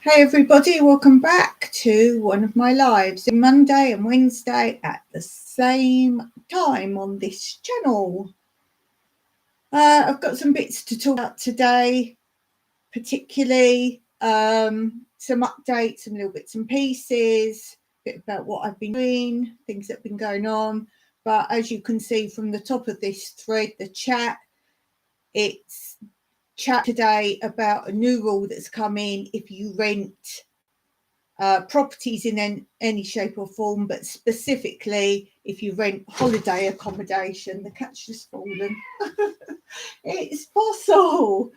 Hey everybody, welcome back to one of my lives on Monday and Wednesday at the same time on this channel. I've got some bits to talk about today, particularly some updates, some little bits and pieces, a bit about what I've been doing, things that have been going on. But as you can see from the top of this thread, the chat, it's chat today about a new rule that's come in if you rent properties in any shape or form, but specifically if you rent holiday accommodation. The cat's just fallen. It's Fossil.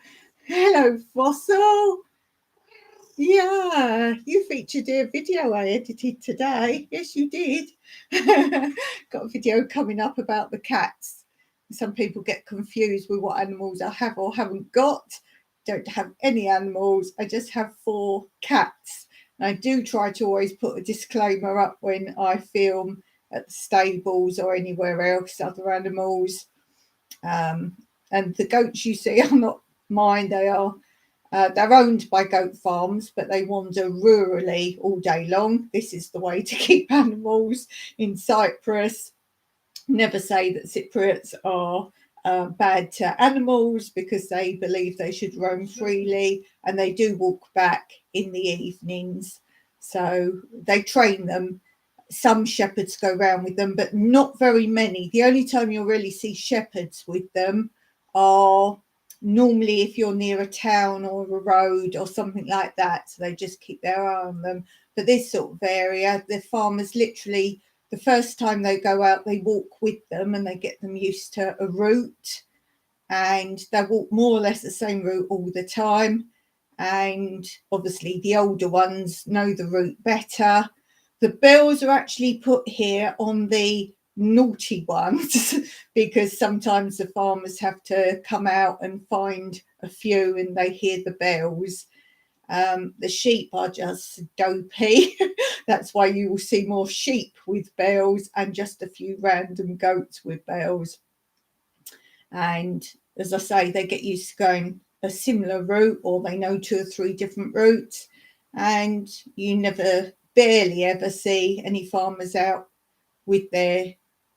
Hello, Fossil. Yeah, you featured a video I edited today. Yes, you did. Got a video coming up about the cats. Some people get confused with what animals I have or haven't got. Don't have any animals. I just have 4 cats. I do try to always put a disclaimer up when I film at the stables or anywhere else, other animals. And the goats you see are not mine. They are they're owned by goat farms, but they wander rurally all day long. This is the way to keep animals in Cyprus. Never say that Cypriots are bad to animals, because they believe they should roam freely, and they do walk back in the evenings. So they train them. Some shepherds go around with them, but not very many. The only time you'll really see shepherds with them are normally if you're near a town or a road or something like that. So they just keep their eye on them. But this sort of area, the farmers literally, the first time they go out, they walk with them and they get them used to a route, and they walk more or less the same route all the time. And obviously the older ones know the route better. The bells are actually put here on the naughty ones because sometimes the farmers have to come out and find a few and they hear the bells. The sheep are just dopey. That's why you will see more sheep with bells and just a few random goats with bells. And as I say, they get used to going a similar route, or they know 2 or 3 different routes. And you barely ever see any farmers out with their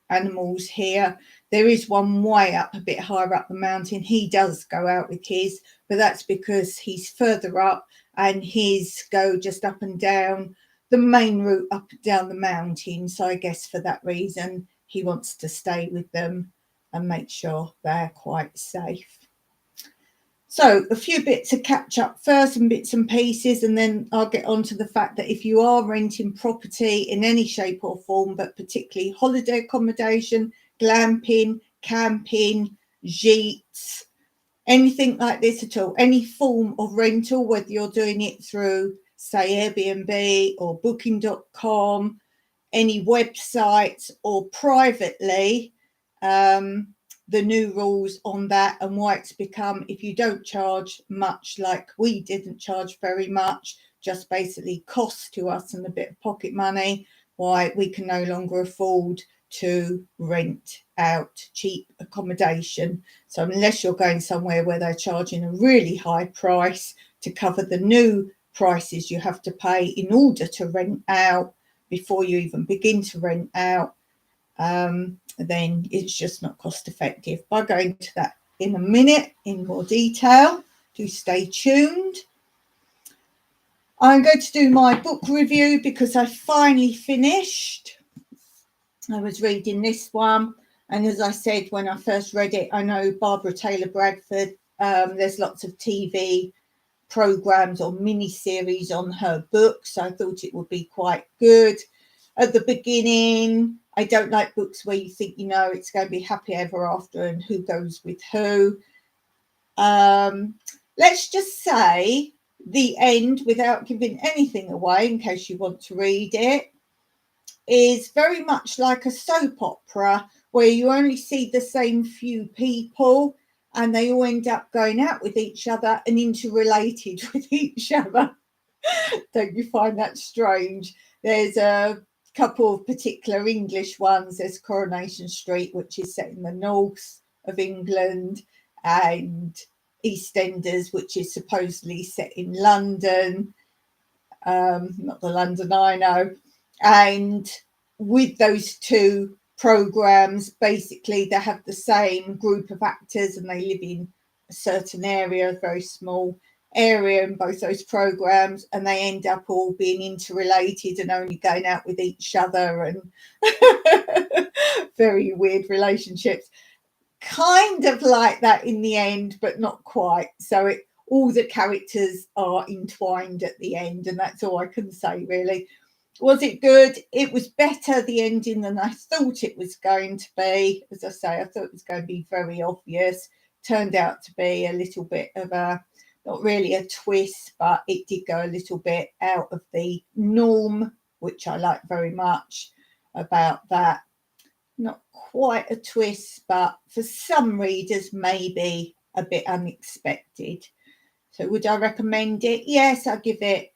animals here. There is one way up, a bit higher up the mountain. He does go out with his, but that's because he's further up, and his go just up and down the main route up and down the mountain. So I guess for that reason he wants to stay with them and make sure they're quite safe. So a few bits to catch up first, and bits and pieces, and then I'll get on to the fact that if you are renting property in any shape or form, but particularly holiday accommodation, glamping, camping, gîtes, anything like this at all, any form of rental, whether you're doing it through, say, Airbnb or booking.com, any websites, or privately, the new rules on that and why it's become, if you don't charge much, like we didn't charge very much, just basically cost to us and a bit of pocket money, why we can no longer afford to rent out cheap accommodation. So unless you're going somewhere where they're charging a really high price to cover the new prices you have to pay in order to rent out before you even begin to rent out, then it's just not cost effective. I'll go into that in a minute in more detail. Do stay tuned. I'm going to do my book review because I finally finished. I was reading this one, and as I said when I first read it, I know Barbara Taylor Bradford, there's lots of TV programs or mini series on her books, so I thought it would be quite good. At the beginning, I don't like books where you think you know it's going to be happy ever after and who goes with who. Let's just say the end, without giving anything away in case you want to read it, is very much like a soap opera where you only see the same few people and they all end up going out with each other and interrelated with each other. Don't you find that strange? There's a couple of particular English ones. There's Coronation Street, which is set in the north of England, and EastEnders, which is supposedly set in London. not the London I know. And with those two programs, basically they have the same group of actors and they live in a certain area, a very small area in both those programs, and they end up all being interrelated and only going out with each other, and very weird relationships. Kind of like that in the end, but not quite. So all the characters are entwined at the end, and that's all I can say, really. Was it good? It was better, the ending, than I thought it was going to be. As I say, I thought it was going to be very obvious. Turned out to be a little bit of a, not really a twist, but it did go a little bit out of the norm, which I like very much about that. Not quite a twist, but for some readers, maybe a bit unexpected. So would I recommend it? Yes, I'll give it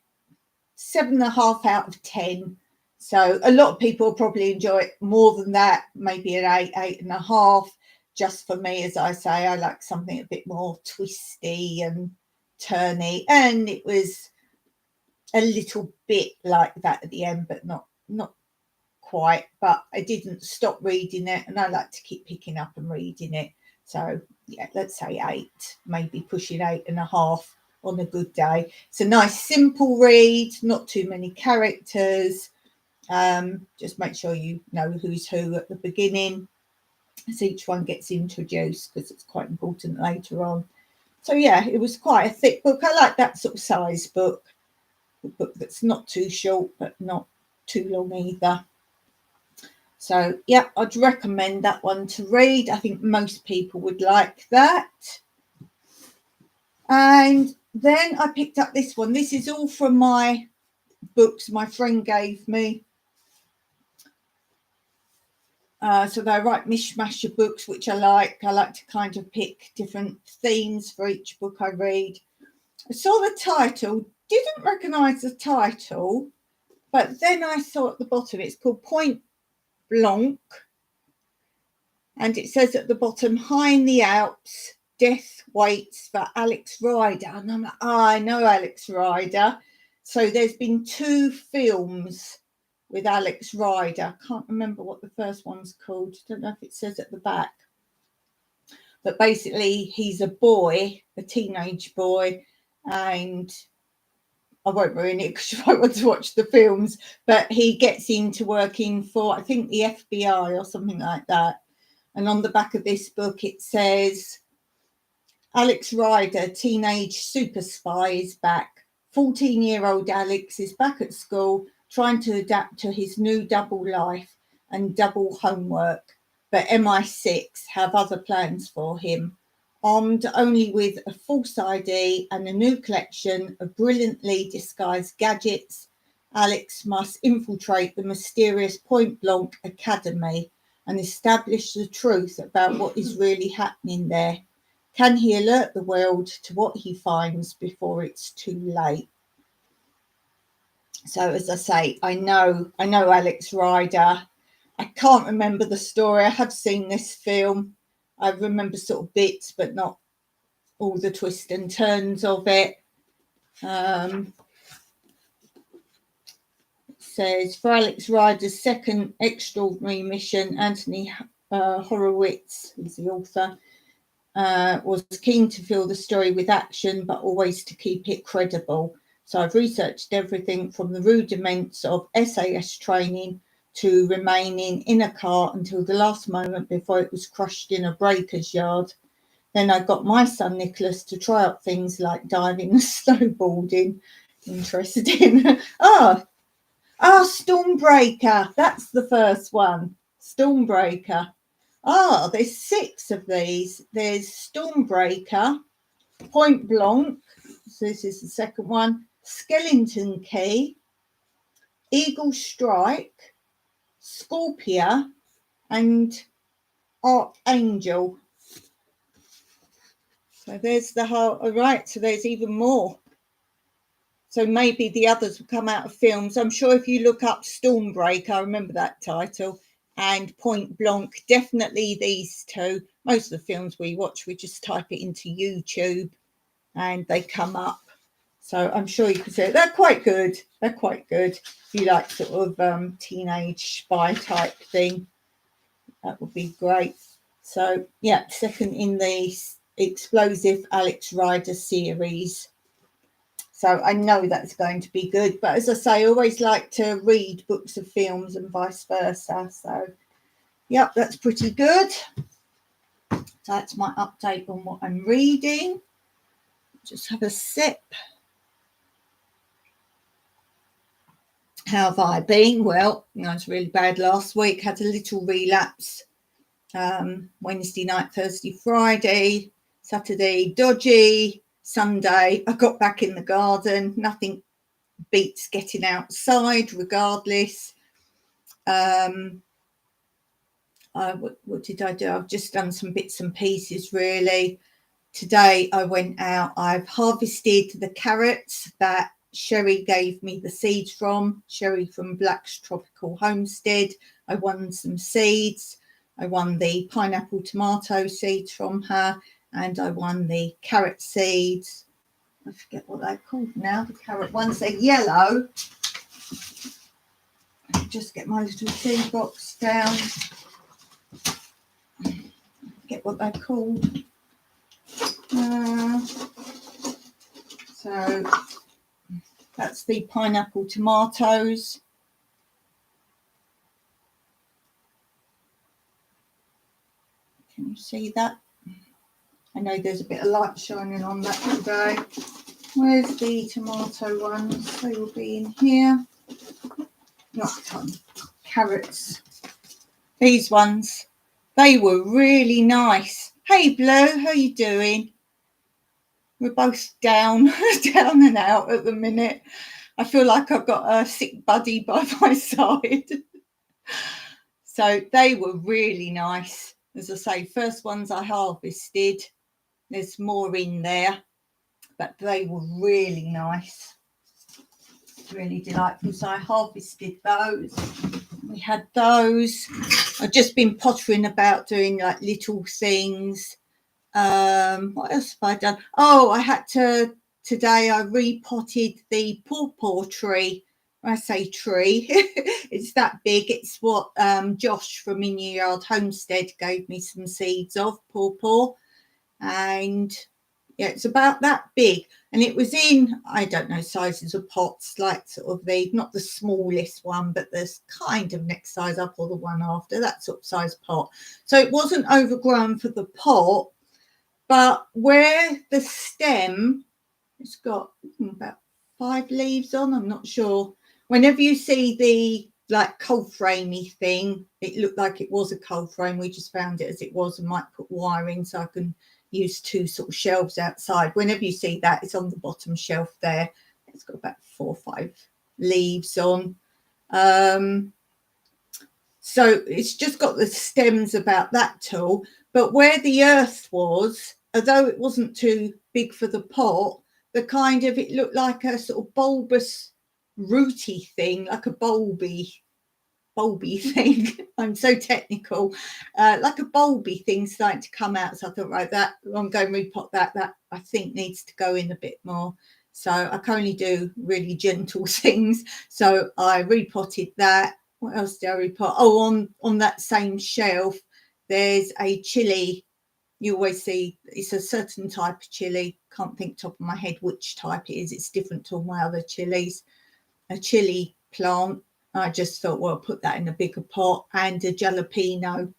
7.5 out of 10. So a lot of people probably enjoy it more than that, maybe an 8, 8.5. Just for me, as I say, I like something a bit more twisty and turny, and it was a little bit like that at the end, but not quite. But I didn't stop reading it, and I like to keep picking up and reading it. So yeah, let's say 8, maybe pushing 8.5 on a good day. It's a nice simple read, not too many characters. Just make sure you know who's who at the beginning, as each one gets introduced, because it's quite important later on. So yeah, it was quite a thick book. I like that sort of size book, a book that's not too short but not too long either. So yeah, I'd recommend that one to read. I think most people would like that. And then I picked up this one. This is all from my books my friend gave me. So they write mishmash of books, which I like. I like to kind of pick different themes for each book I read. I saw the title, didn't recognise the title, but then I saw at the bottom it's called Point Blanc, and it says at the bottom, high in the Alps, death waits for Alex Rider. And I'm like, I know Alex Rider. So there's been 2 films with Alex Rider. I can't remember what the first one's called. I don't know if it says at the back. But basically, he's a boy, a teenage boy, and I won't ruin it because you might want to watch the films, but he gets into working for, I think, the FBI or something like that. And on the back of this book, it says, Alex Rider, teenage super spy, is back. 14-year-old Alex is back at school, trying to adapt to his new double life and double homework. But MI6 have other plans for him. Armed only with a false ID and a new collection of brilliantly disguised gadgets, Alex must infiltrate the mysterious Point Blanc Academy and establish the truth about what is really happening there. Can he alert the world to what he finds before it's too late? So, as I say, I know Alex Rider. I can't remember the story. I have seen this film. I remember sort of bits, but not all the twists and turns of it. It says, for Alex Rider's second extraordinary mission, Anthony Horowitz, who's the author, was keen to fill the story with action, but always to keep it credible. So I've researched everything from the rudiments of SAS training to remaining in a car until the last moment before it was crushed in a breaker's yard. Then I got my son Nicholas to try out things like diving and snowboarding. Interesting. Stormbreaker. That's the first one. Stormbreaker. There's 6 of these. There's Stormbreaker, Point Blanc. So this is the second one. Skeleton Key, Eagle Strike, Scorpia, and Archangel. So there's the whole. All right. So there's even more. So maybe the others will come out of films. I'm sure if you look up Stormbreaker, I remember that title, and Point Blanc, definitely these 2. Most of the films we watch, we just type it into YouTube and they come up. So I'm sure you can see it. They're quite good. They're quite good. If you like sort of teenage spy type thing, that would be great. So yeah, second in the explosive Alex Rider series. So I know that's going to be good. But as I say, I always like to read books of films and vice versa. So yep, that's pretty good. So that's my update on what I'm reading. Just have a sip. How have I been? Well, I was really bad last week. Had a little relapse. Wednesday night, Thursday, Friday, Saturday, dodgy. Sunday, I got back in the garden. Nothing beats getting outside, regardless. What did I do? I've just done some bits and pieces, really. Today I went out. I've harvested the carrots that Sherry gave me the seeds from. Sherry from Black's Tropical Homestead. I won some seeds. I won the pineapple tomato seeds from her, and I won the carrot seeds. I forget what they're called now. The carrot ones, they're yellow. Just get my little seed box down. Get what they're called. So that's the pineapple tomatoes. Can you see that? I know there's a bit of light shining on that today. Where's the tomato ones? They will be in here. Not carrots. These ones, they were really nice. Hey Blue, how you doing? We're both down and out at the minute. I feel like I've got a sick buddy by my side. So they were really nice. As I say, first ones I harvested. There's more in there, but they were really nice. Really delightful. So I harvested those. We had those. I've just been pottering about doing like little things. What else have I done? Oh, I had to today. I repotted the pawpaw tree. When I say tree, it's that big. It's what Josh from In Your Yard Homestead gave me some seeds of pawpaw, and yeah, it's about that big. And it was in, I don't know, sizes of pots, like sort of the, not the smallest one, but this kind of next size up or the one after, that sort of size pot. So it wasn't overgrown for the pot, but where the stem, it's got about 5 leaves on, I'm not sure. Whenever you see the like cold framey thing, it looked like it was a cold frame. We just found it as it was and might put wire in so I can use 2 sort of shelves outside. Whenever you see that, it's on the bottom shelf there. It's got about 4 or 5 leaves on. So it's just got the stems about that tall. But where the earth was, although it wasn't too big for the pot, the kind of, it looked like a sort of bulbous, rooty thing, like a bulby thing. I'm so technical. Like a bulby thing starting to come out. So I thought, right, that I'm going to repot that. That I think needs to go in a bit more. So I can only do really gentle things. So I repotted that. What else did I repot? Oh, on that same shelf, there's a chili. You always see it's a certain type of chili. Can't think top of my head which type it is. It's different to all my other chilies. A chili plant. I just thought, well, I'll put that in a bigger pot, and a jalapeno.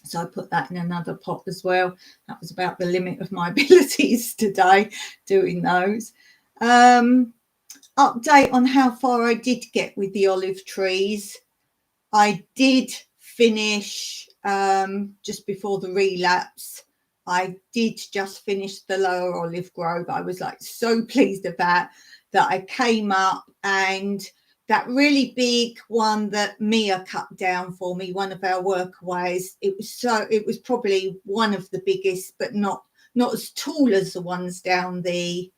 So I put that in another pot as well. That was about the limit of my abilities today, doing those. Update on how far I did get with the olive trees. I did finish just before the relapse. I did just finish the lower olive grove. I was like so pleased about that. I came up, and that really big one that Mia cut down for me, one of our workaways, it was probably one of the biggest, but not as tall as the ones down the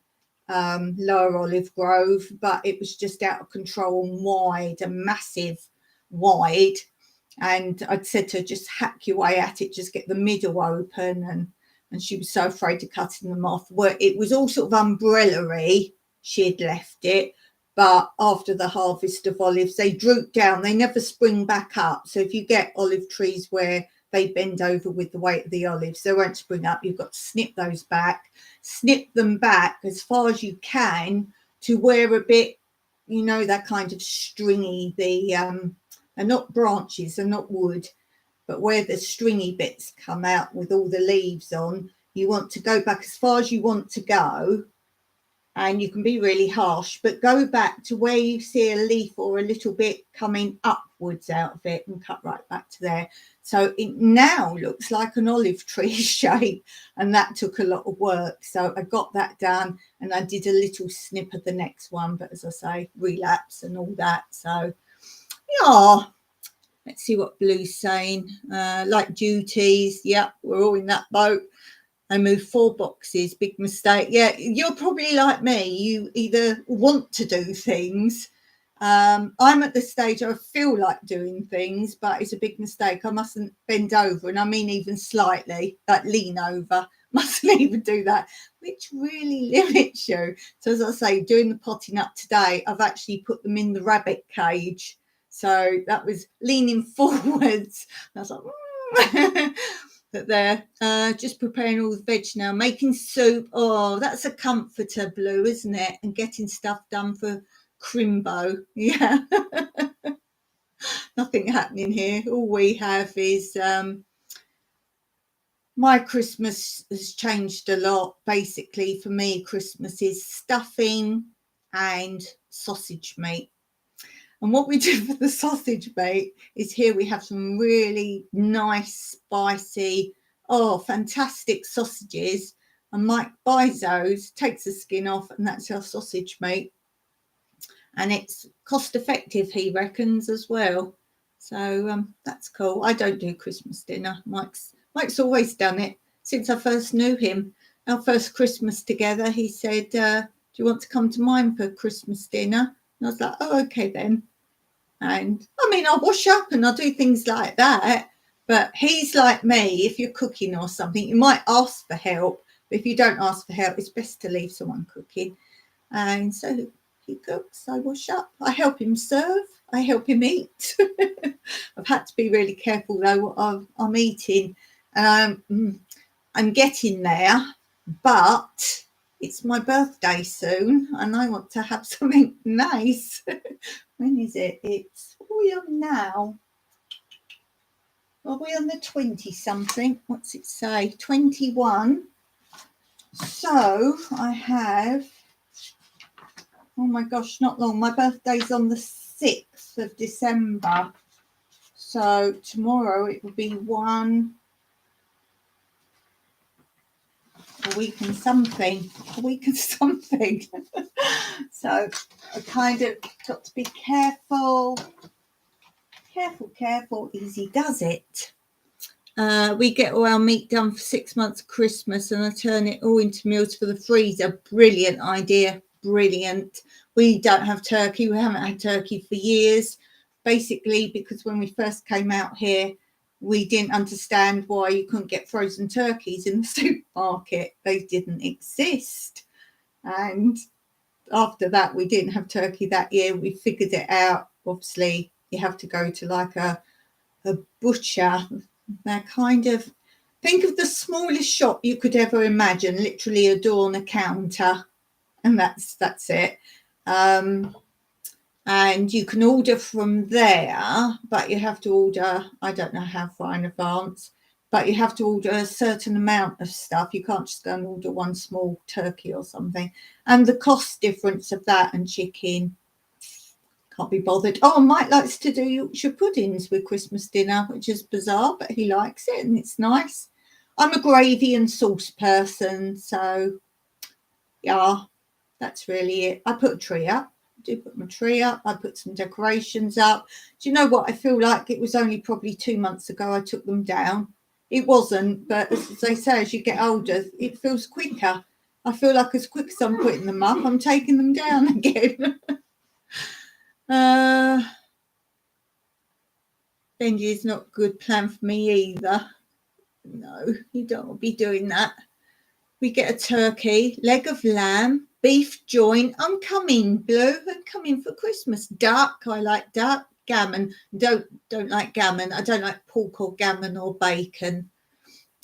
lower olive grove, but it was just out of control and wide, a massive wide. And I'd said to her, just hack your way at it, just get the middle open, and she was so afraid of cutting them off. Where it was all sort of umbrella-y, she had left it. But after the harvest of olives, they droop down. They never spring back up. So if you get olive trees where they bend over with the weight of the olives, they won't spring up. You've got to snip those back, snip them back as far as you can to where a bit, you know, that kind of stringy, they're not branches, they're not wood, but where the stringy bits come out with all the leaves on, you want to go back as far as you want to go. And you can be really harsh, but go back to where you see a leaf or a little bit coming upwards out of it and cut right back to there. So it now looks like an olive tree shape, and that took a lot of work. So I got that done, and I did a little snip of the next one, but as I say, relapse and all that. So yeah, let's see what Blue's saying. Like duties, yeah, we're all in that boat. I moved 4 boxes, big mistake. Yeah, you're probably like me. You either want to do things. I'm at the stage I feel like doing things, but it's a big mistake. I mustn't bend over, and I mean even slightly, like lean over. Mustn't even do that, which really limits you. So as I say, doing the potting up today, I've actually put them in the rabbit cage. So that was leaning forwards. I was like, but they're just preparing all the veg now, making soup. Oh, that's a comforter, Blue, isn't it? And getting stuff done for Crimbo. Yeah. Nothing happening here. All we have is my Christmas has changed a lot. Basically, for me, Christmas is stuffing and sausage meat. And what we do for the sausage meat is here we have some really nice, spicy, fantastic sausages. And Mike buys those, takes the skin off, and that's our sausage meat. And it's cost effective, he reckons, as well. So that's cool. I don't do Christmas dinner. Mike's always done it since I first knew him. Our first Christmas together, he said, do you want to come to mine for Christmas dinner? And I was like, oh, okay then. And I mean, I'll wash up and I'll do things like that. But he's like me. If you're cooking or something, you might ask for help. But if you don't ask for help, it's best to leave someone cooking. And so he cooks, I wash up, I help him serve, I help him eat. I've had to be really careful though what I'm eating. I'm getting there, but it's my birthday soon and I want to have something nice. When is it? What are we on now? Are we on the 20-something? What's it say? 21. So I have, oh my gosh, not long. My birthday's on the 6th of December. So tomorrow it will be a week and something. So I kind of got to be careful. Easy does it. We get all our meat done for 6 months of Christmas and I turn it all into meals for the freezer. Brilliant idea. Brilliant. We don't have turkey. We haven't had turkey for years. Basically, because when we first came out here, we didn't understand why you couldn't get frozen turkeys in the supermarket. They didn't exist. And after that, we didn't have turkey that year. We figured it out. Obviously, you have to go to like a butcher. They're kind of, think of the smallest shop you could ever imagine, literally a door and a counter. And that's it. And you can order from there, but you have to order, I don't know how far in advance, but you have to order a certain amount of stuff. You can't just go and order one small turkey or something. And the cost difference of that and chicken, can't be bothered. Oh, Mike likes to do Yorkshire puddings with Christmas dinner, which is bizarre, but he likes it and it's nice. I'm a gravy and sauce person, so yeah, that's really it. I put a tree up. I do put my tree up. I put some decorations up. Do you know what? I feel like it was only probably 2 months ago I took them down. It wasn't, but as they say, as you get older, it feels quicker. I feel like as quick as I'm putting them up, I'm taking them down again. Benji is not a good plan for me either. No, you don't want to be doing that. We get a turkey, leg of lamb, Beef joint, I'm coming. Blue, I'm coming for Christmas. Duck, I like duck. Gammon, don't like gammon. I don't like pork or gammon or bacon.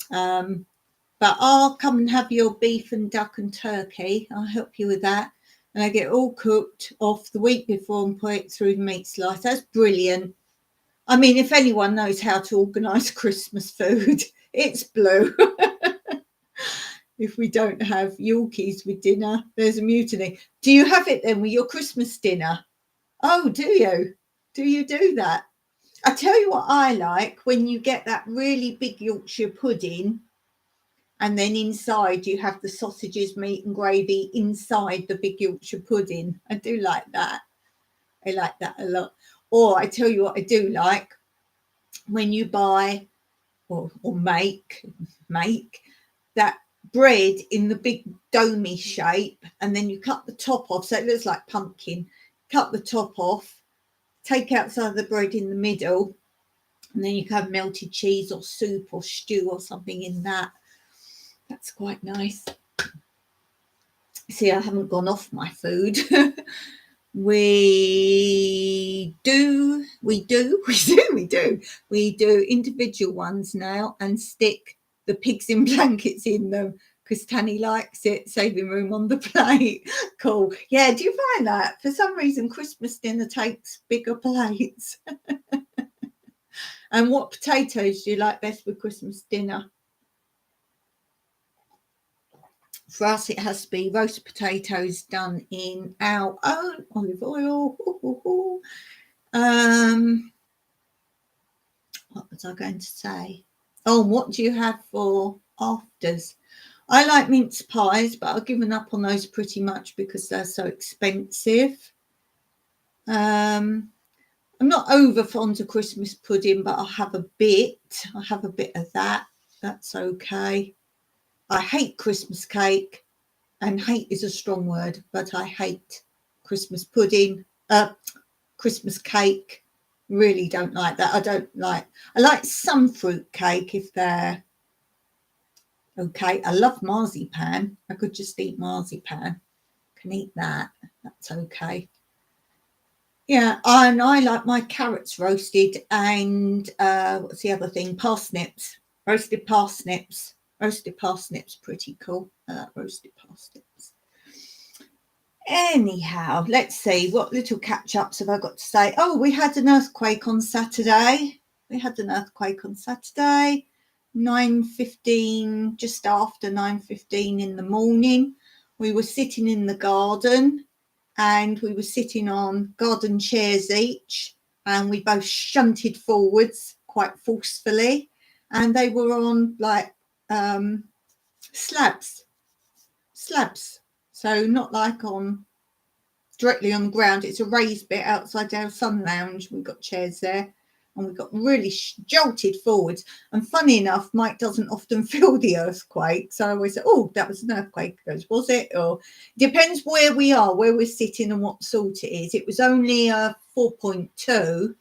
But I'll come and have your beef and duck and turkey. I'll help you with that. And I get it all cooked off the week before and put it through the meat slice. That's brilliant. I mean, if anyone knows how to organise Christmas food, it's Blue. If we don't have Yorkies with dinner, there's a mutiny. Do you have it then with your Christmas dinner? Oh, do you? Do you do that? I tell you what I like, when you get that really big Yorkshire pudding and then inside you have the sausages, meat and gravy inside the big Yorkshire pudding. I do like that. I like that a lot. Or I tell you what I do like, when you buy or make that bread in the big domey shape and then you cut the top off so it looks like pumpkin. Cut the top off, take out some of the bread in the middle, and then you can have melted cheese or soup or stew or something in that. That's quite nice. See, I haven't gone off my food. We do individual ones now and stick the pigs in blankets in them because Tanny likes it, saving room on the plate. Cool. Yeah, do you find that? For some reason, Christmas dinner takes bigger plates. And what potatoes do you like best with Christmas dinner? For us, it has to be roast potatoes done in our own olive oil. What was I going to say? Oh, what do you have for afters? I like mince pies, but I've given up on those pretty much because they're so expensive. I'm not over fond of Christmas pudding, but I'll have a bit. I'll have a bit of that. That's okay. I hate Christmas cake, and hate is a strong word, but I hate Christmas pudding, Christmas cake. Really don't like that. I like some fruit cake if they're okay. I love marzipan. I could just eat marzipan. Can eat that. That's okay. Yeah, and I like my carrots roasted and what's the other thing? Parsnips. Roasted parsnips. Roasted parsnips, pretty cool. Roasted parsnips. Anyhow, let's see. What little catch-ups have I got to say? Oh, we had an earthquake on Saturday. 9:15, just after 9:15 in the morning. We were sitting in the garden and we were sitting on garden chairs each, and we both shunted forwards quite forcefully, and they were on like slabs, so not like on directly on the ground. It's a raised bit outside our sun lounge. We've got chairs there, and we got really jolted forwards. And funny enough, Mike doesn't often feel the earthquake, so I always say, oh, that was an earthquake. He goes, was it? Or depends where we are, where we're sitting and what sort it is. It was only a 4.2,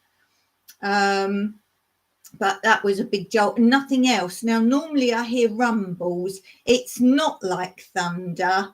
but that was a big jolt and nothing else. Now, normally I hear rumbles. It's not like thunder,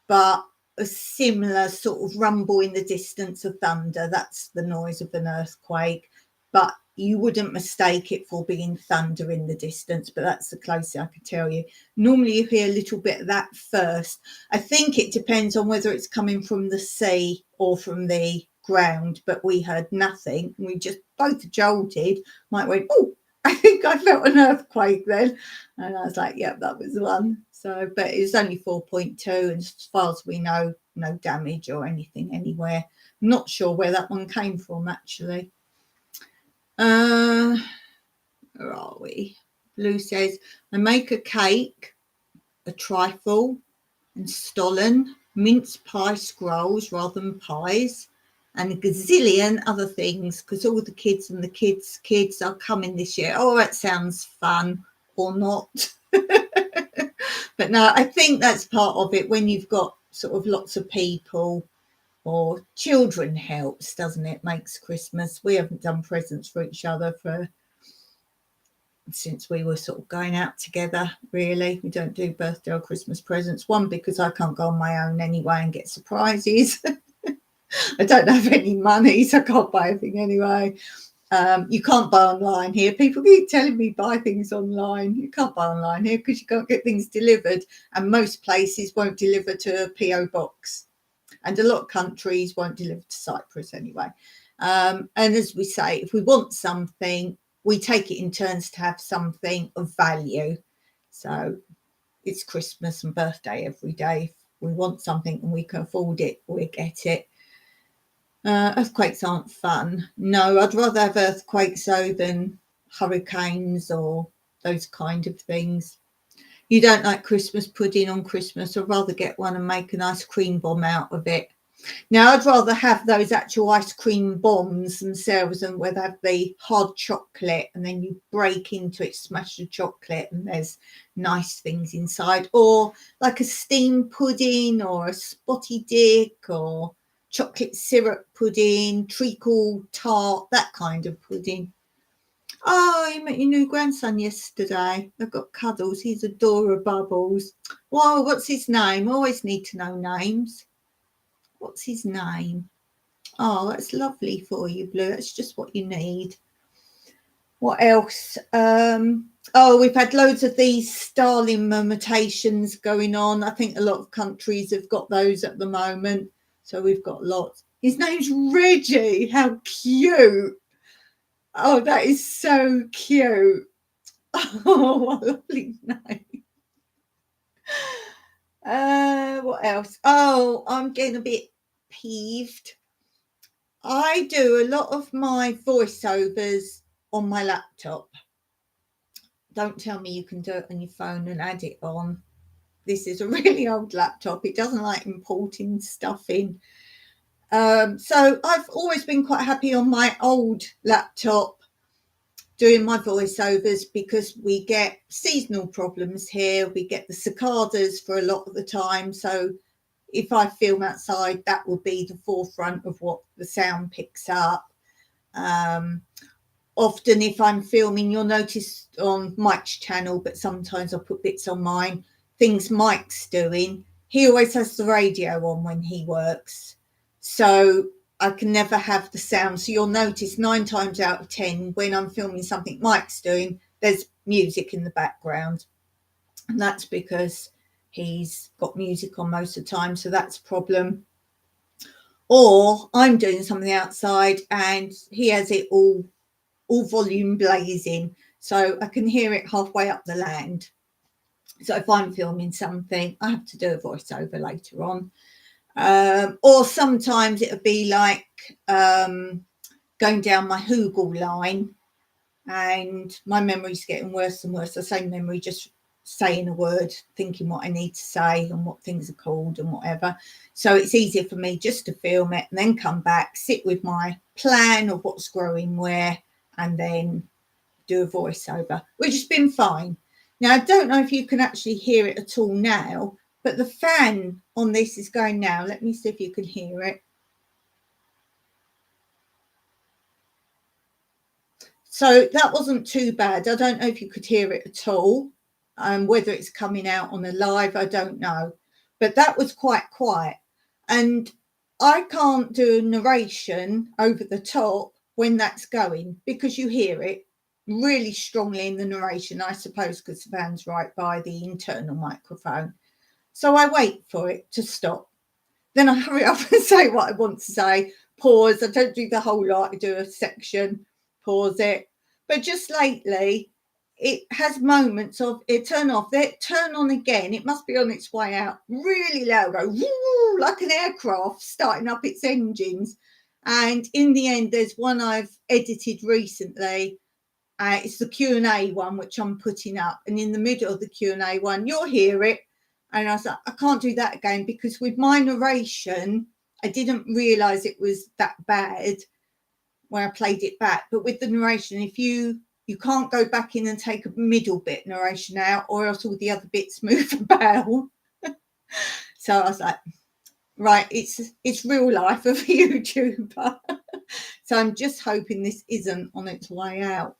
but a similar sort of rumble in the distance of thunder. That's the noise of an earthquake, but you wouldn't mistake it for being thunder in the distance, but that's the closest I could tell you. Normally you hear a little bit of that first. I think it depends on whether it's coming from the sea or from the ground, but we heard nothing. We just both jolted. Mike went, oh, I think I felt an earthquake then. And I was like, yeah, that was the one. So, but it was only 4.2, and as far as we know, no damage or anything anywhere. I'm not sure where that one came from, actually. Where are we? Blue says, I make a cake, a trifle, and stollen, mince pie scrolls rather than pies, and a gazillion other things, because all the kids and the kids are coming this year. Oh, that sounds fun, or not. But no, I think that's part of it. When you've got sort of lots of people or children, helps, doesn't it? Makes Christmas. We haven't done presents for each other for since we were sort of going out together, really. We don't do birthday or Christmas presents. One, because I can't go on my own anyway and get surprises. I don't have any money, so I can't buy anything anyway. You can't buy online here. People keep telling me buy things online. You can't buy online here because you can't get things delivered, and most places won't deliver to a P.O Box, and a lot of countries won't deliver to Cyprus anyway. And as we say, if we want something, we take it in turns to have something of value. So it's Christmas and birthday every day. If we want something and we can afford it, we get it. Earthquakes aren't fun. No, I'd rather have earthquakes though than hurricanes or those kind of things. You don't like Christmas pudding on Christmas? I'd rather get one and make a nice cream bomb out of it. Now, I'd rather have those actual ice cream bombs themselves and where they have the hard chocolate and then you break into it, smash the chocolate and there's nice things inside. Or like a steamed pudding or a spotty dick or chocolate syrup pudding, treacle tart, that kind of pudding. Oh, you met your new grandson yesterday. I've got Cuddles. He's adorabubbles. Well, what's his name? Always need to know names. What's his name? Oh, that's lovely for you, Blue. That's just what you need. What else? Oh, we've had loads of these Starling mutations going on. I think a lot of countries have got those at the moment. So we've got lots. His name's Reggie. How cute. Oh, that is so cute. Oh, what a lovely name. What else? Oh, I'm getting a bit peeved. I do a lot of my voiceovers on my laptop. Don't tell me you can do it on your phone and add it on. This is a really old laptop. It doesn't like importing stuff in. So I've always been quite happy on my old laptop doing my voiceovers because we get seasonal problems here. We get the cicadas for a lot of the time. So if I film outside, that will be the forefront of what the sound picks up. Often if I'm filming, you'll notice on Mike's channel, but sometimes I'll put bits on mine, things Mike's doing. He always has the radio on when he works. So I can never have the sound. So you'll notice 9 times out of 10, when I'm filming something Mike's doing, there's music in the background. And that's because he's got music on most of the time. So that's a problem. Or I'm doing something outside and he has it all volume blazing. So I can hear it halfway up the land. So if I'm filming something, I have to do a voiceover later on. Or sometimes it'll be like going down my Google line and my memory's getting worse and worse. I say memory, just saying a word, thinking what I need to say and what things are called and whatever. So it's easier for me just to film it and then come back, sit with my plan of what's growing where, and then do a voiceover, which has been fine. Now, I don't know if you can actually hear it at all now, but the fan on this is going now. Let me see if you can hear it. So that wasn't too bad. I don't know if you could hear it at all. Whether it's coming out on a live, I don't know. But that was quite quiet. And I can't do a narration over the top when that's going because you hear it really strongly in the narration, I suppose, because the fan's right by the internal microphone. So I wait for it to stop. Then I hurry up and say what I want to say, pause. I don't do the whole lot. I do a section, pause it. But just lately, it has moments of it turn off, then turn on again. It must be on its way out really loud, go woo, like an aircraft starting up its engines. And in the end, there's one I've edited recently. It's the Q&A one, which I'm putting up. And in the middle of the Q&A one, you'll hear it. And I was like, I can't do that again because with my narration, I didn't realise it was that bad when I played it back. But with the narration, if you can't go back in and take a middle bit narration out or else all the other bits move about. So I was like, right, it's real life of a YouTuber. So I'm just hoping this isn't on its way out.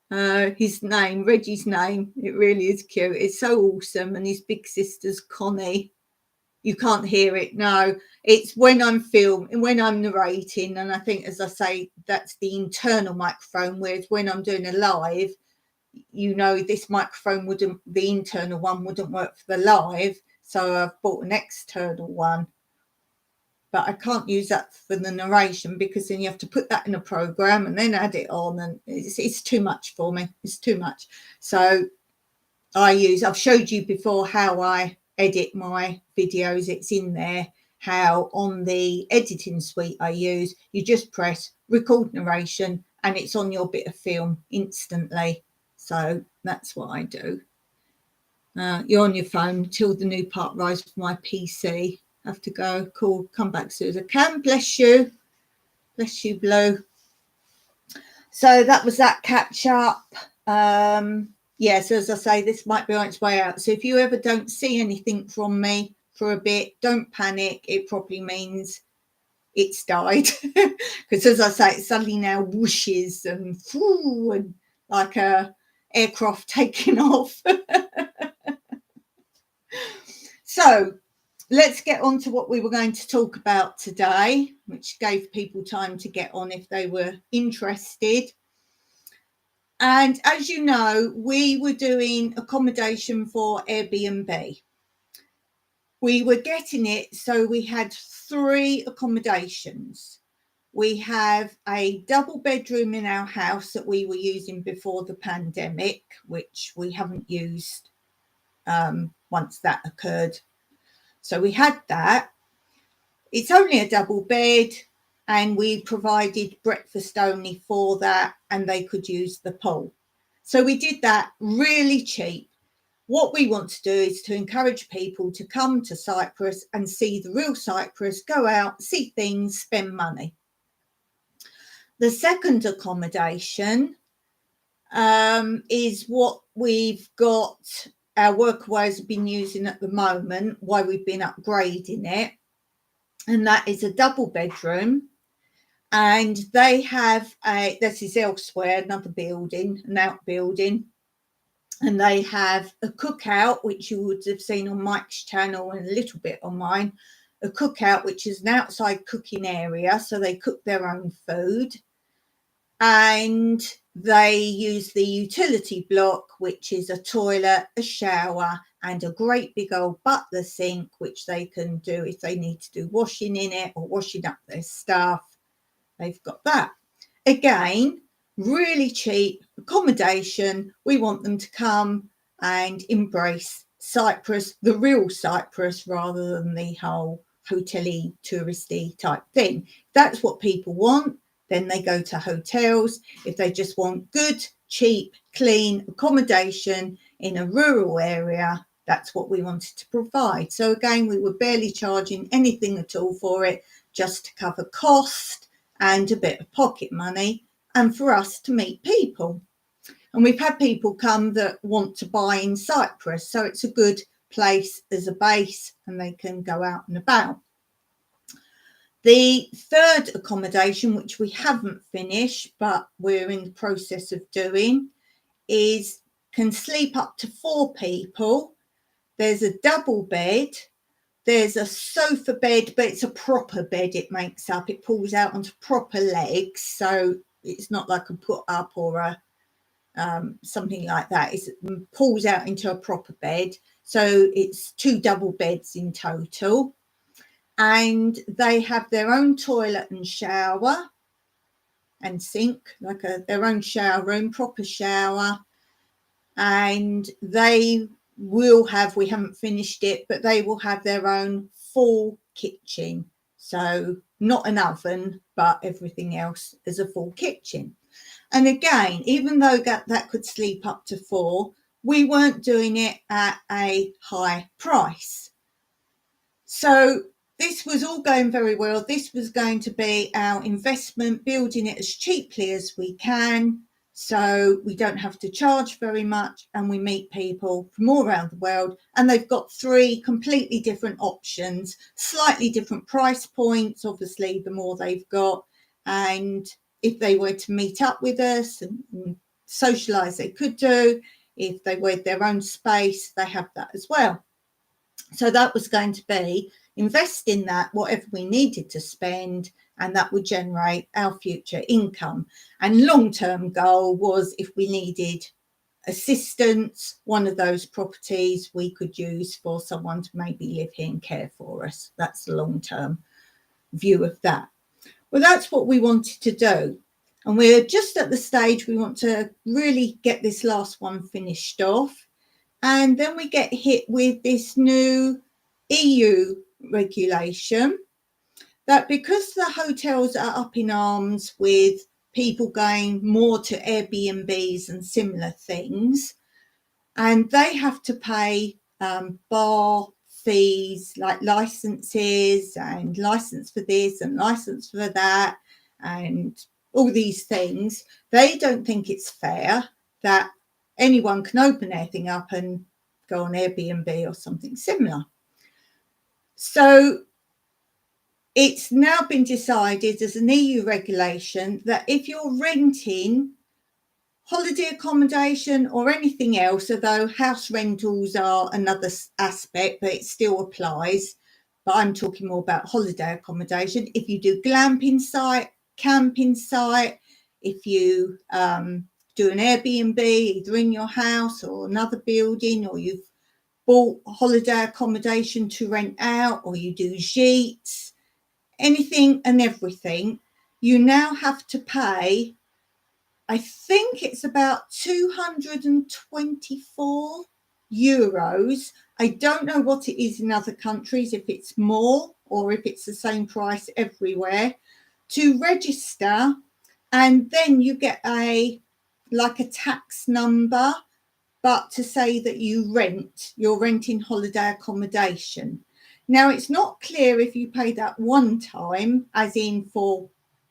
his name, Reggie's name. It really is cute. It's so awesome. And his big sister's Connie. You can't hear it. No, it's when I'm filming, when I'm narrating. And I think, as I say, that's the internal microphone. Whereas when I'm doing a live, this microphone wouldn't, the internal one wouldn't work for the live. So I've bought an external one. But I can't use that for the narration because then you have to put that in a program and then add it on, and it's too much for me. It's too much. So I've showed you before how I edit my videos. It's in there. How on the editing suite you just press record narration and it's on your bit of film instantly. So that's what I do. You're on your phone till the new part arrives for my PC. Have to go. Cool. Come back as soon as I can. Bless you. Bless you, Blue. So that was that catch up. So as I say, this might be on its way out. So if you ever don't see anything from me for a bit, don't panic. It probably means it's died. Because as I say, it suddenly now whooshes and like a aircraft taking off. So let's get on to what we were going to talk about today, which gave people time to get on if they were interested. And as you know, we were doing accommodation for Airbnb. We were getting it, so we had 3 accommodations. We have a double bedroom in our house that we were using before the pandemic, which we haven't used once that occurred. So we had that. It's only a double bed, and we provided breakfast only for that, and they could use the pool. So we did that really cheap. What we want to do is to encourage people to come to Cyprus and see the real Cyprus, go out, see things, spend money. The second accommodation is what we've got, our WORKAWAYs have been using at the moment, why we've been upgrading it. And that is a double bedroom. And they have this is elsewhere, another building, an outbuilding. And they have a cookout, which you would have seen on Mike's channel and a little bit on mine. A cookout, which is an outside cooking area. So they cook their own food. And they use the utility block, which is a toilet, a shower, and a great big old butler sink, which they can do if they need to do washing in it or washing up their stuff. They've got that. Again, really cheap accommodation. We want them to come and embrace Cyprus, the real Cyprus, rather than the whole hotel-y, touristy type thing. If that's what people want, then they go to hotels. If they just want good, cheap, clean accommodation in a rural area, that's what we wanted to provide. So again, we were barely charging anything at all for it, just to cover cost and a bit of pocket money, and for us to meet people. And we've had people come that want to buy in Cyprus, so it's a good place as a base, and they can go out and about. The third accommodation, which we haven't finished, but we're in the process of doing, can sleep up to 4 people. There's a double bed. There's a sofa bed, but it's a proper bed it makes up. It pulls out onto proper legs. So it's not like a put up or a something like that. It pulls out into a proper bed. So it's 2 double beds in total. And they have their own toilet and shower and sink, like their own shower room, proper shower. And they will have, we haven't finished it, but they will have their own full kitchen. So not an oven, but everything else is a full kitchen. And again, even though that could sleep up to 4, we weren't doing it at a high price. So this was all going very well. This was going to be our investment, building it as cheaply as we can, so we don't have to charge very much, and we meet people from all around the world. And they've got 3 completely different options, slightly different price points, obviously, the more they've got. And if they were to meet up with us and socialise, they could do. If they wanted their own space, they have that as well. So that was going to be invest in that, whatever we needed to spend, and that would generate our future income. And long-term goal was if we needed assistance, one of those properties we could use for someone to maybe live here and care for us. That's the long-term view of that. Well, that's what we wanted to do. And we're just at the stage we want to really get this last one finished off. And then we get hit with this new EU regulation that because the hotels are up in arms with people going more to Airbnbs and similar things, and they have to pay bar fees like licenses and license for this and license for that and all these things. They don't think it's fair that anyone can open anything up and go on Airbnb or something similar. So it's now been decided as an EU regulation that if you're renting holiday accommodation or anything else, although house rentals are another aspect, but it still applies, but I'm talking more about holiday accommodation. If you do glamping site, camping site, if you do an Airbnb either in your house or another building, or you've bought holiday accommodation to rent out, or you do gîtes, anything and everything, you now have to pay, I think it's about 224 euros. I don't know what it is in other countries, if it's more or if it's the same price everywhere, to register. And then you get a tax number, but to say that you're renting holiday accommodation. Now, it's not clear if you pay that one time, as in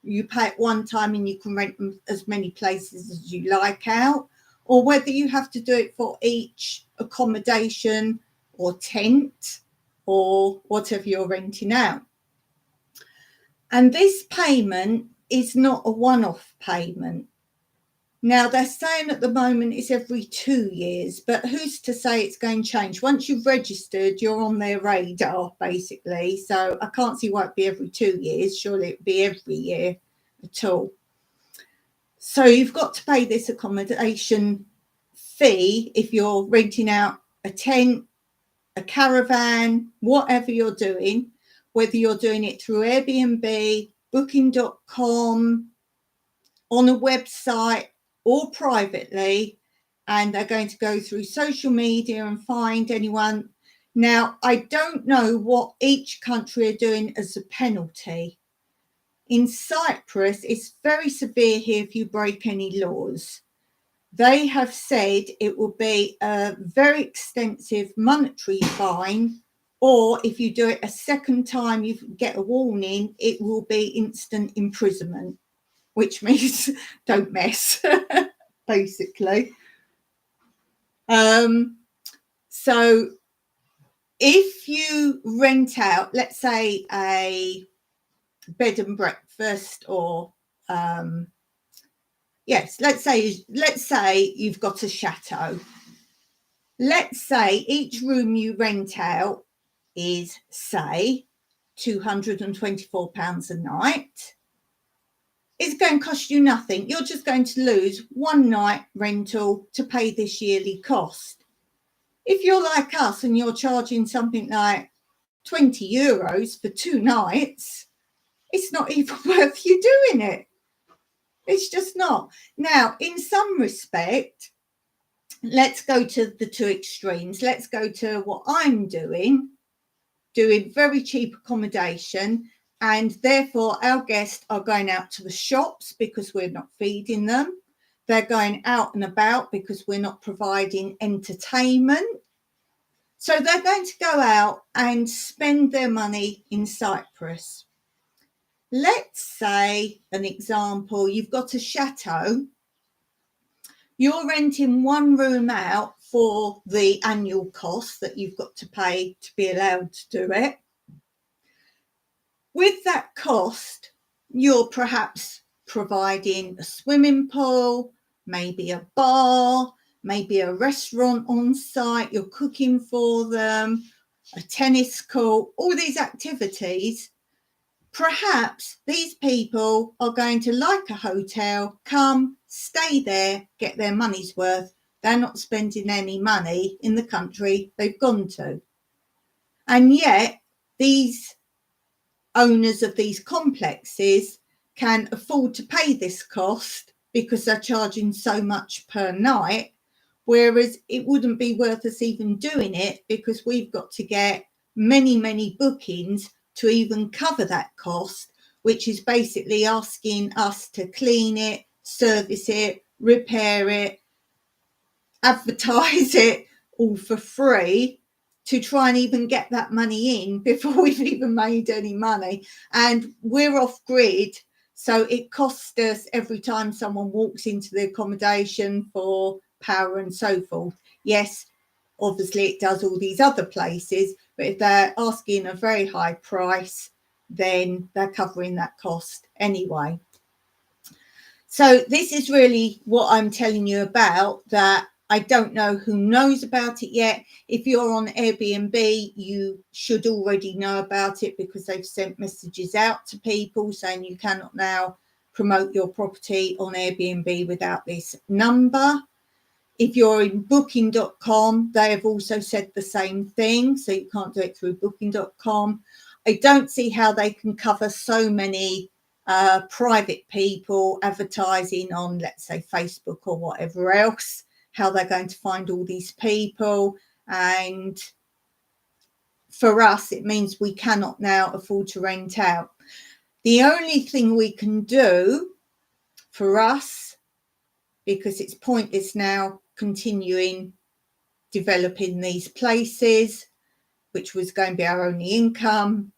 you pay it one time and you can rent them as many places as you like out, or whether you have to do it for each accommodation or tent or whatever you're renting out. And this payment is not a one-off payment. Now, they're saying at the moment it's every 2 years, but who's to say it's going to change? Once you've registered, you're on their radar, basically. So I can't see why it'd be every 2 years. Surely it'd be every year at all. So you've got to pay this accommodation fee if you're renting out a tent, a caravan, whatever you're doing, whether you're doing it through Airbnb, booking.com, on a website, or privately, and they're going to go through social media and find anyone. Now, I don't know what each country are doing as a penalty. In Cyprus, it's very severe here if you break any laws. They have said it will be a very extensive monetary fine, or if you do it a second time, you get a warning, it will be instant imprisonment, which means don't mess, basically. So if you rent out, let's say a bed and breakfast, or let's say you've got a chateau. Let's say each room you rent out is, say, £224 a night. It's going to cost you nothing. You're just going to lose one night rental to pay this yearly cost. If you're like us and you're charging something like 20 euros for 2 nights, it's not even worth you doing it. It's just not. Now, in some respect, let's go to the two extremes. Let's go to what I'm doing very cheap accommodation, and therefore our guests are going out to the shops because we're not feeding them. They're going out and about because we're not providing entertainment. So they're going to go out and spend their money in Cyprus. Let's say, an example, you've got a chateau. You're renting one room out for the annual cost that you've got to pay to be allowed to do it. With that cost, you're perhaps providing a swimming pool, maybe a bar, maybe a restaurant on site, you're cooking for them, a tennis court, all these activities. Perhaps these people are going to like a hotel, come, stay there, get their money's worth. They're not spending any money in the country they've gone to. And yet these owners of these complexes can afford to pay this cost because they're charging so much per night, whereas it wouldn't be worth us even doing it because we've got to get many, many bookings to even cover that cost, which is basically asking us to clean it, service it, repair it, advertise it all for free to try and even get that money in before we've even made any money. And we're off grid, so it costs us every time someone walks into the accommodation for power and so forth. Yes, obviously it does all these other places, but if they're asking a very high price, then they're covering that cost anyway. So this is really what I'm telling you about, that I don't know who knows about it yet. If you're on Airbnb, you should already know about it because they've sent messages out to people saying you cannot now promote your property on Airbnb without this number. If you're in booking.com, they have also said the same thing, so you can't do it through booking.com. I don't see how they can cover so many private people advertising on, let's say, Facebook or whatever else, how they're going to find all these people. And for us, it means we cannot now afford to rent out. The only thing we can do for us, because it's pointless now continuing developing these places, which was going to be our only income.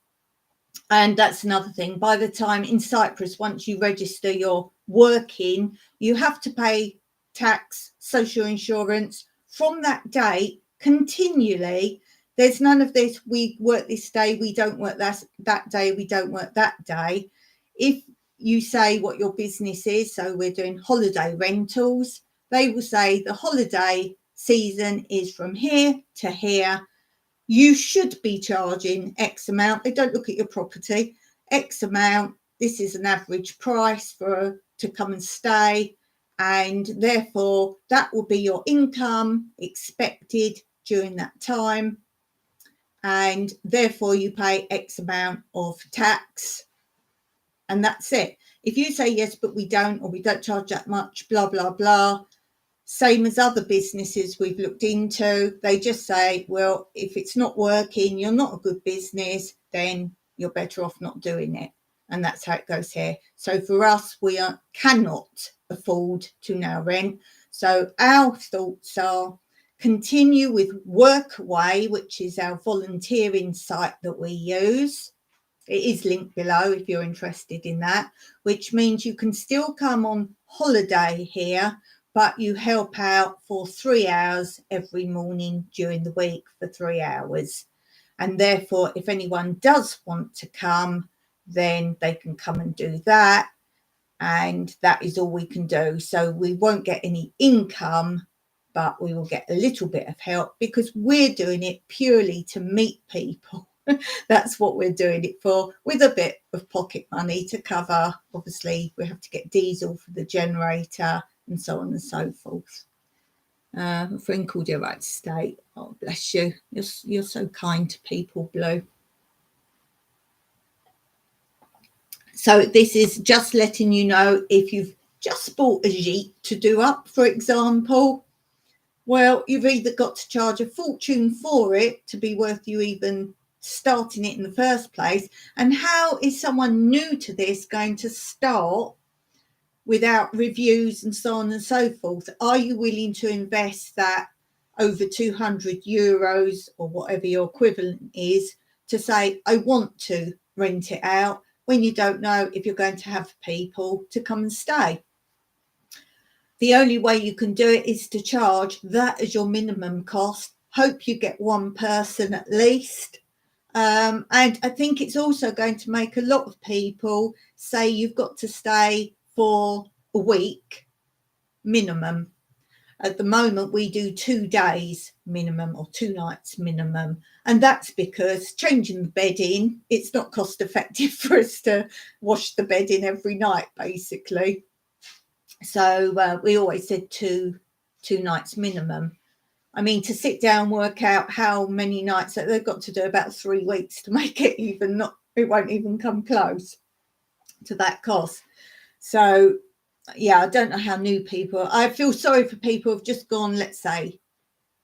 And that's another thing. By the time in Cyprus, once you register you're working, you have to pay tax, social insurance from that date continually. There's none of this, we work this day, we don't work that day, we don't work that day. If you say what your business is, so we're doing holiday rentals, they will say the holiday season is from here to here. You should be charging X amount. They don't look at your property. X amount. This is an average price to come and stay. And therefore, that will be your income expected during that time. And therefore, you pay X amount of tax. And that's it. If you say, yes, but we don't, or we don't charge that much, blah, blah, blah, same as other businesses we've looked into, they just say, well, if it's not working, you're not a good business, then you're better off not doing it. And that's how it goes here. So for us, we cannot afford to now rent. So our thoughts are continue with WORKAWay, which is our volunteering site that we use. It is linked below if you're interested in that, which means you can still come on holiday here, but you help out for 3 hours every morning during the week for 3 hours. And therefore, if anyone does want to come, then they can come and do that. And that is all we can do. So we won't get any income, but we will get a little bit of help because we're doing it purely to meet people. That's what we're doing it for, with a bit of pocket money to cover. Obviously, we have to get diesel for the generator and so on and so forth. A friend called you right to stay. Oh, bless you. You're so kind to people, Blue. So this is just letting you know if you've just bought a Jeep to do up, for example, well, you've either got to charge a fortune for it to be worth you even starting it in the first place. And how is someone new to this going to start without reviews and so on and so forth? Are you willing to invest that over 200 euros or whatever your equivalent is to say, I want to rent it out, when you don't know if you're going to have people to come and stay? The only way you can do it is to charge that as your minimum cost. Hope you get one person at least. And I think it's also going to make a lot of people say you've got to stay for a week. minimum. At the moment, we do 2 days minimum or 2 nights minimum. And that's because changing the bedding, it's not cost effective for us to wash the bedding every night, basically. So we always said two nights minimum. I mean, to sit down, work out how many nights that they've got to do, about 3 weeks to make it even, it won't even come close to that cost. So yeah, I don't know how new people, I feel sorry for people who've just gone, let's say,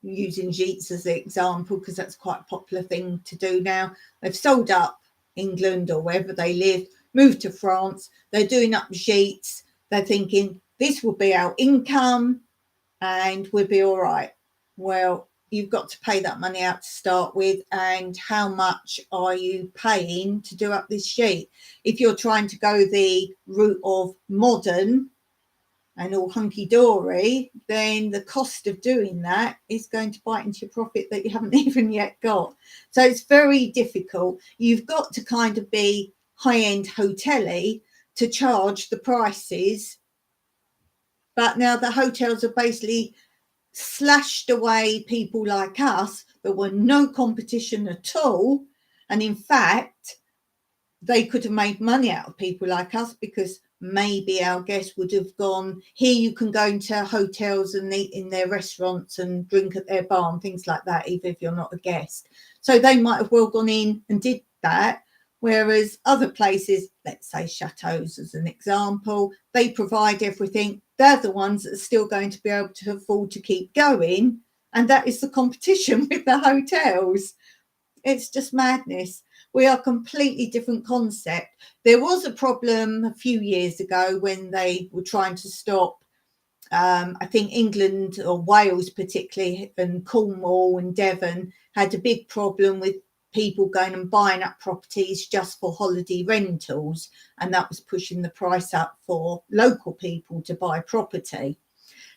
using Jeets as the example, because that's quite a popular thing to do now. They've sold up England or wherever they live, moved to France, they're doing up Jeets, they're thinking this will be our income and we'll be all right. Well, you've got to pay that money out to start with, and how much are you paying to do up this sheet? If you're trying to go the route of modern and all hunky-dory, then the cost of doing that is going to bite into your profit that you haven't even yet got. So it's very difficult. You've got to kind of be high-end hotel-y to charge the prices. But now the hotels are basically slashed away people like us. There were no competition at all. And in fact, they could have made money out of people like us, because maybe our guests would have gone, here you can go into hotels and eat in their restaurants and drink at their bar and things like that, even if you're not a guest. So they might have well gone in and did that. Whereas other places, let's say chateaus as an example, they provide everything. They're the ones that are still going to be able to afford to keep going. And that is the competition with the hotels. It's just madness. We are a completely different concept. There was a problem a few years ago when they were trying to stop, I think England or Wales particularly, and Cornwall and Devon had a big problem with people going and buying up properties just for holiday rentals, and that was pushing the price up for local people to buy property.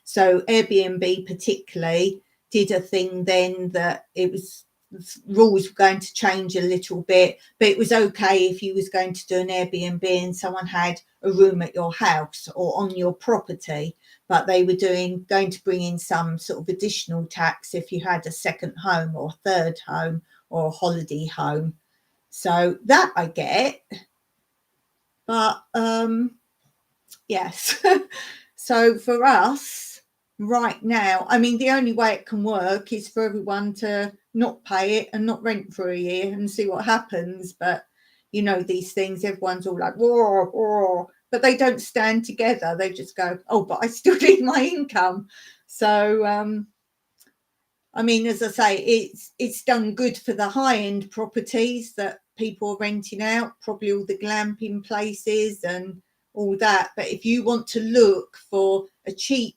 So Airbnb particularly did a thing then that it was, rules were going to change a little bit, but it was okay if you was going to do an Airbnb and someone had a room at your house or on your property, but they were going to bring in some sort of additional tax if you had a second home or a third home or a holiday home. So that I get, but yes. So for us right now, I mean, the only way it can work is for everyone to not pay it and not rent for a year and see what happens. But you know, these things, everyone's all like, whoa, whoa, but they don't stand together. They just go, oh, but I still need my income. So I mean, as I say, it's done good for the high-end properties that people are renting out, probably all the glamping places and all that. But if you want to look for a cheap,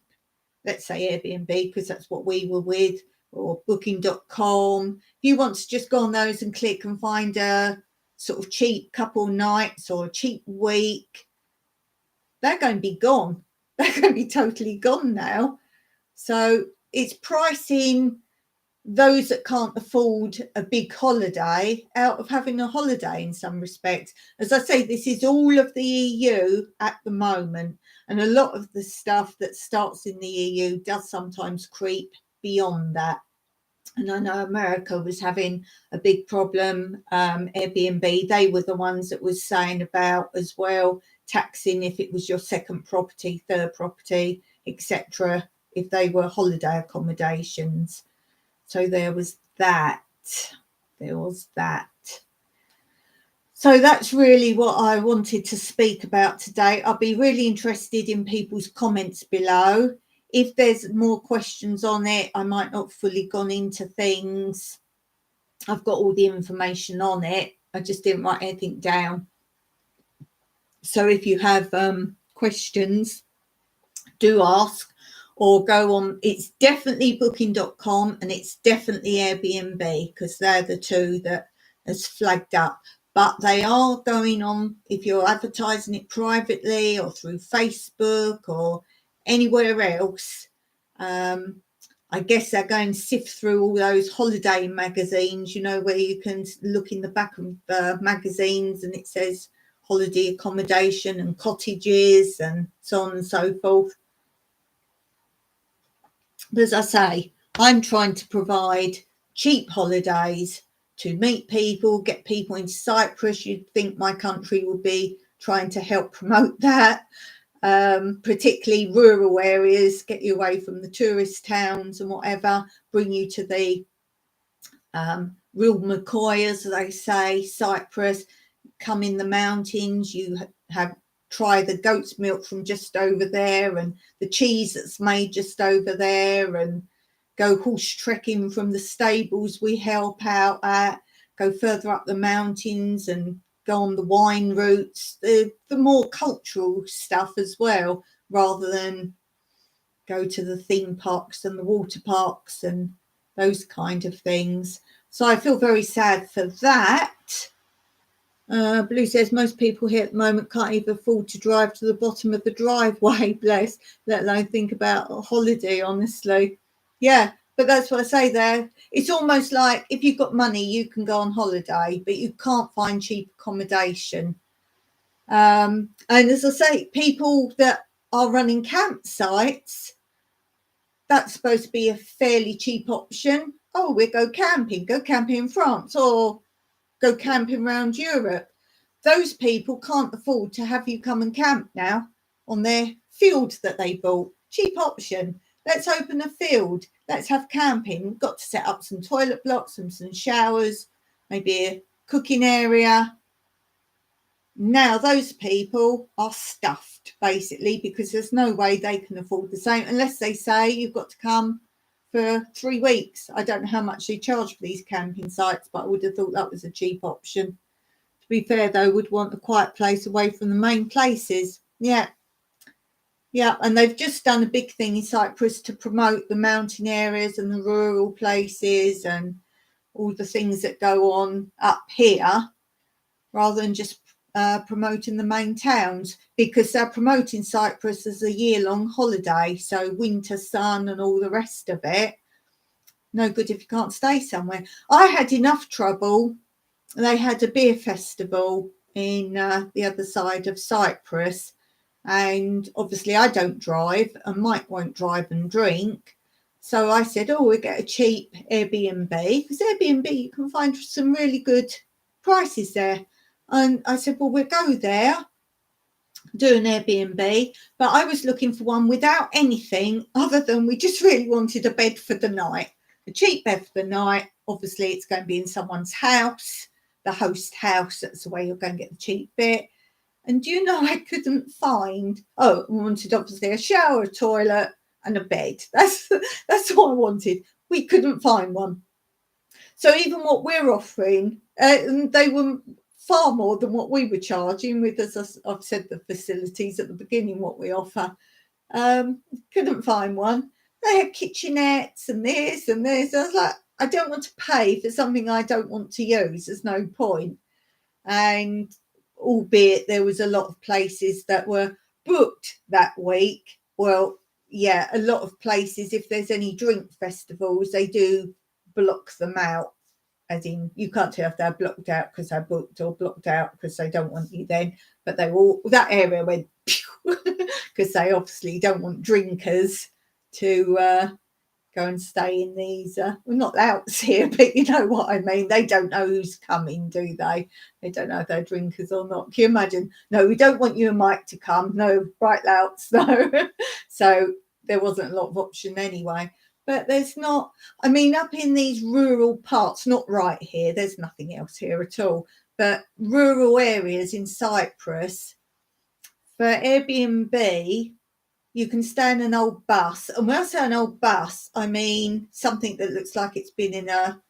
let's say Airbnb, because that's what we were with, or booking.com, if you want to just go on those and click and find a sort of cheap couple nights or a cheap week, they're going to be gone. They're going to be totally gone now. So it's pricing those that can't afford a big holiday out of having a holiday in some respects. As I say, this is all of the EU at the moment, and a lot of the stuff that starts in the EU does sometimes creep beyond that. And I know America was having a big problem. Airbnb, they were the ones that was saying about as well, taxing if it was your second property, third property, etc., if they were holiday accommodations. So there was that. So that's really what I wanted to speak about today. I'll be really interested in people's comments below. If there's more questions on it, I might not fully gone into things. I've got all the information on it. I just didn't write anything down. So if you have questions, do ask. Or go on, it's definitely booking.com and it's definitely Airbnb, because they're the two that has flagged up. But they are going on, if you're advertising it privately or through Facebook or anywhere else, I guess they're going to sift through all those holiday magazines, you know, where you can look in the back of magazines and it says holiday accommodation and cottages and so on and so forth. But as I say, I'm trying to provide cheap holidays to meet people, get people into Cyprus. You'd think my country would be trying to help promote that, particularly rural areas, get you away from the tourist towns and whatever, bring you to the real McCoy, as they say, Cyprus. Come in the mountains, you have try the goat's milk from just over there and the cheese that's made just over there, and go horse trekking from the stables we help out at, go further up the mountains and go on the wine routes, the more cultural stuff as well, rather than go to the theme parks and the water parks and those kind of things. So I feel very sad for that. Blue says most people here at the moment can't even afford to drive to the bottom of the driveway, bless, let alone think about a holiday, honestly. Yeah, but that's what I say there. It's almost like if you've got money, you can go on holiday, but you can't find cheap accommodation. And as I say, people that are running campsites, that's supposed to be a fairly cheap option. Oh, we'll go camping in France, or go camping around Europe. Those people can't afford to have you come and camp now on their field that they bought. Cheap option. Let's open a field. Let's have camping. We've got to set up some toilet blocks and some showers, maybe a cooking area. Now those people are stuffed, basically, because there's no way they can afford the same, unless they say you've got to come for 3 weeks. I don't know how much they charge for these camping sites, but I would have thought that was a cheap option. To be fair, though, would want a quiet place away from the main places. Yeah, and they've just done a big thing in Cyprus to promote the mountain areas and the rural places and all the things that go on up here, rather than just promoting the main towns, because they're promoting Cyprus as a year-long holiday, so winter sun and all the rest of it. No good if you can't stay somewhere. I had enough trouble. They had a beer festival in the other side of Cyprus, and obviously I don't drive and Mike won't drive and drink, so I said, oh, we'll get a cheap Airbnb, because Airbnb you can find some really good prices there. And I said, well, we'll go there, do an Airbnb. But I was looking for one without anything other than we just really wanted a bed for the night, a cheap bed for the night. Obviously, it's going to be in someone's house, the host house. That's the way you're going to get the cheap bit. And do you know, I couldn't find, we wanted obviously a shower, a toilet and a bed. That's all I wanted. We couldn't find one. So even what we're offering, they were far more than what we were charging with, as I've said, the facilities at the beginning, what we offer. Couldn't find one. They had kitchenettes and this and this. I was like, I don't want to pay for something I don't want to use. There's no point. And albeit there was a lot of places that were booked that week. Well, yeah, a lot of places, if there's any drink festivals, they do block them out. As in, you can't tell if they're blocked out because they're booked or blocked out because they don't want you then. But they all, that area went because they obviously don't want drinkers to go and stay in these, well, not louts here, but you know what I mean. They don't know who's coming, do they? They don't know if they're drinkers or not. Can you imagine? No, we don't want you and Mike to come. No, bright louts, no. So there wasn't a lot of option anyway. But there's not, I mean, up in these rural parts, not right here, there's nothing else here at all, but rural areas in Cyprus, for Airbnb, you can stay in an old bus. And when I say an old bus, I mean something that looks like it's been in a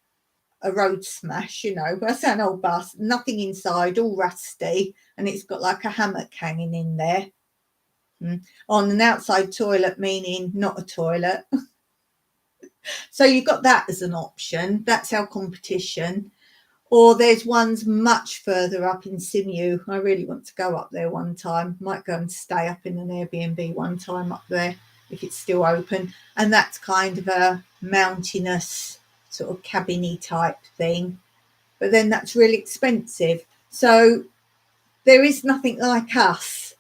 road smash, you know. When I say an old bus, nothing inside, all rusty, and it's got like a hammock hanging in there. On an outside toilet, meaning not a toilet. So you've got that as an option. That's our competition. Or there's ones much further up in Simu. I really want to go up there one time. Might go and stay up in an Airbnb one time up there if it's still open. And that's kind of a mountainous sort of cabin-y type thing. But then that's really expensive. So there is nothing like us.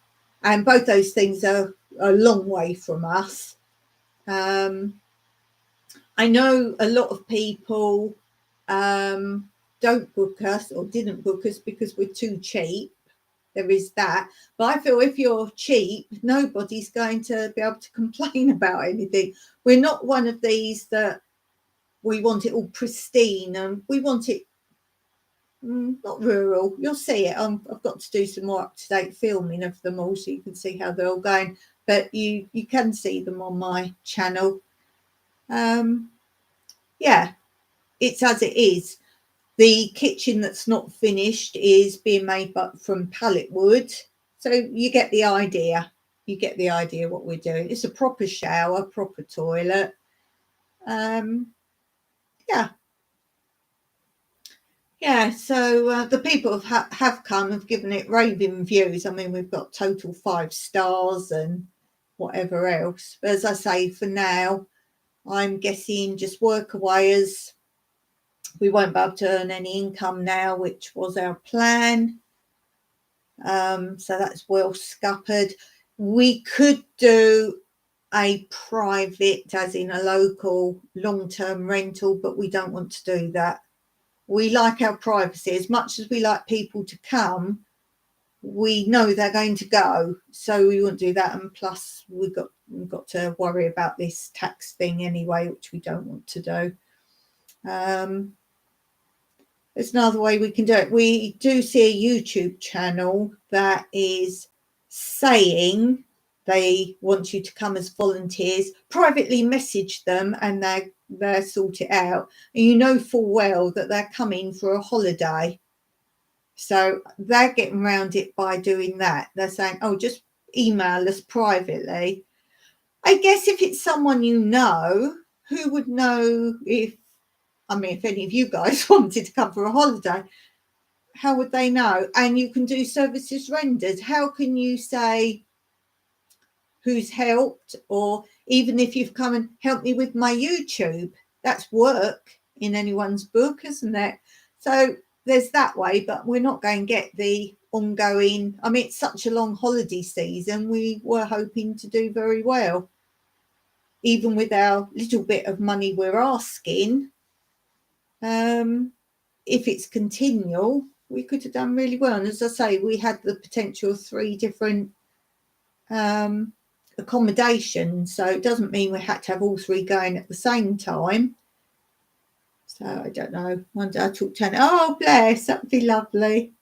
And both those things are a long way from us. I know a lot of people don't book us or didn't book us because we're too cheap. There is that. But I feel if you're cheap, nobody's going to be able to complain about anything. We're not one of these that we want it all pristine, and we want it not rural. You'll see it. I've got to do some more up-to-date filming of them all so you can see how they're all going. But you can see them on my channel. Yeah, it's as it is. The kitchen that's not finished is being made from pallet wood. So you get the idea. You get the idea what we're doing. It's a proper shower, proper toilet. Yeah. Yeah, so the people have come, have given it raving reviews. I mean, we've got total 5 stars and whatever else. But as I say, for now, I'm guessing just WORKAWAY, as we won't be able to earn any income now, which was our plan. So that's well scuppered. We could do a private, as in a local long-term rental, but we don't want to do that. We like our privacy. As much as we like people to come, we know they're going to go, so we won't do that. And plus we've got to worry about this tax thing anyway, which we don't want to do. There's another way we can do it. We do see a YouTube channel that is saying they want you to come as volunteers. Privately message them and they'll sort it out. And you know full well that they're coming for a holiday. So they're getting around it by doing that. They're saying, oh, just email us privately. I guess if it's someone you know, who would know if any of you guys wanted to come for a holiday, how would they know? And you can do services rendered. How can you say who's helped? Or even if you've come and helped me with my YouTube, that's work in anyone's book, isn't it? So there's that way, but we're not going to get the ongoing. I mean, it's such a long holiday season. We were hoping to do very well. Even with our little bit of money we're asking, if it's continual, we could have done really well. And as I say, we had the potential of 3 different accommodations, so it doesn't mean we had to have all 3 going at the same time. So I don't know. One day I talked to her, oh bless, that'd be lovely.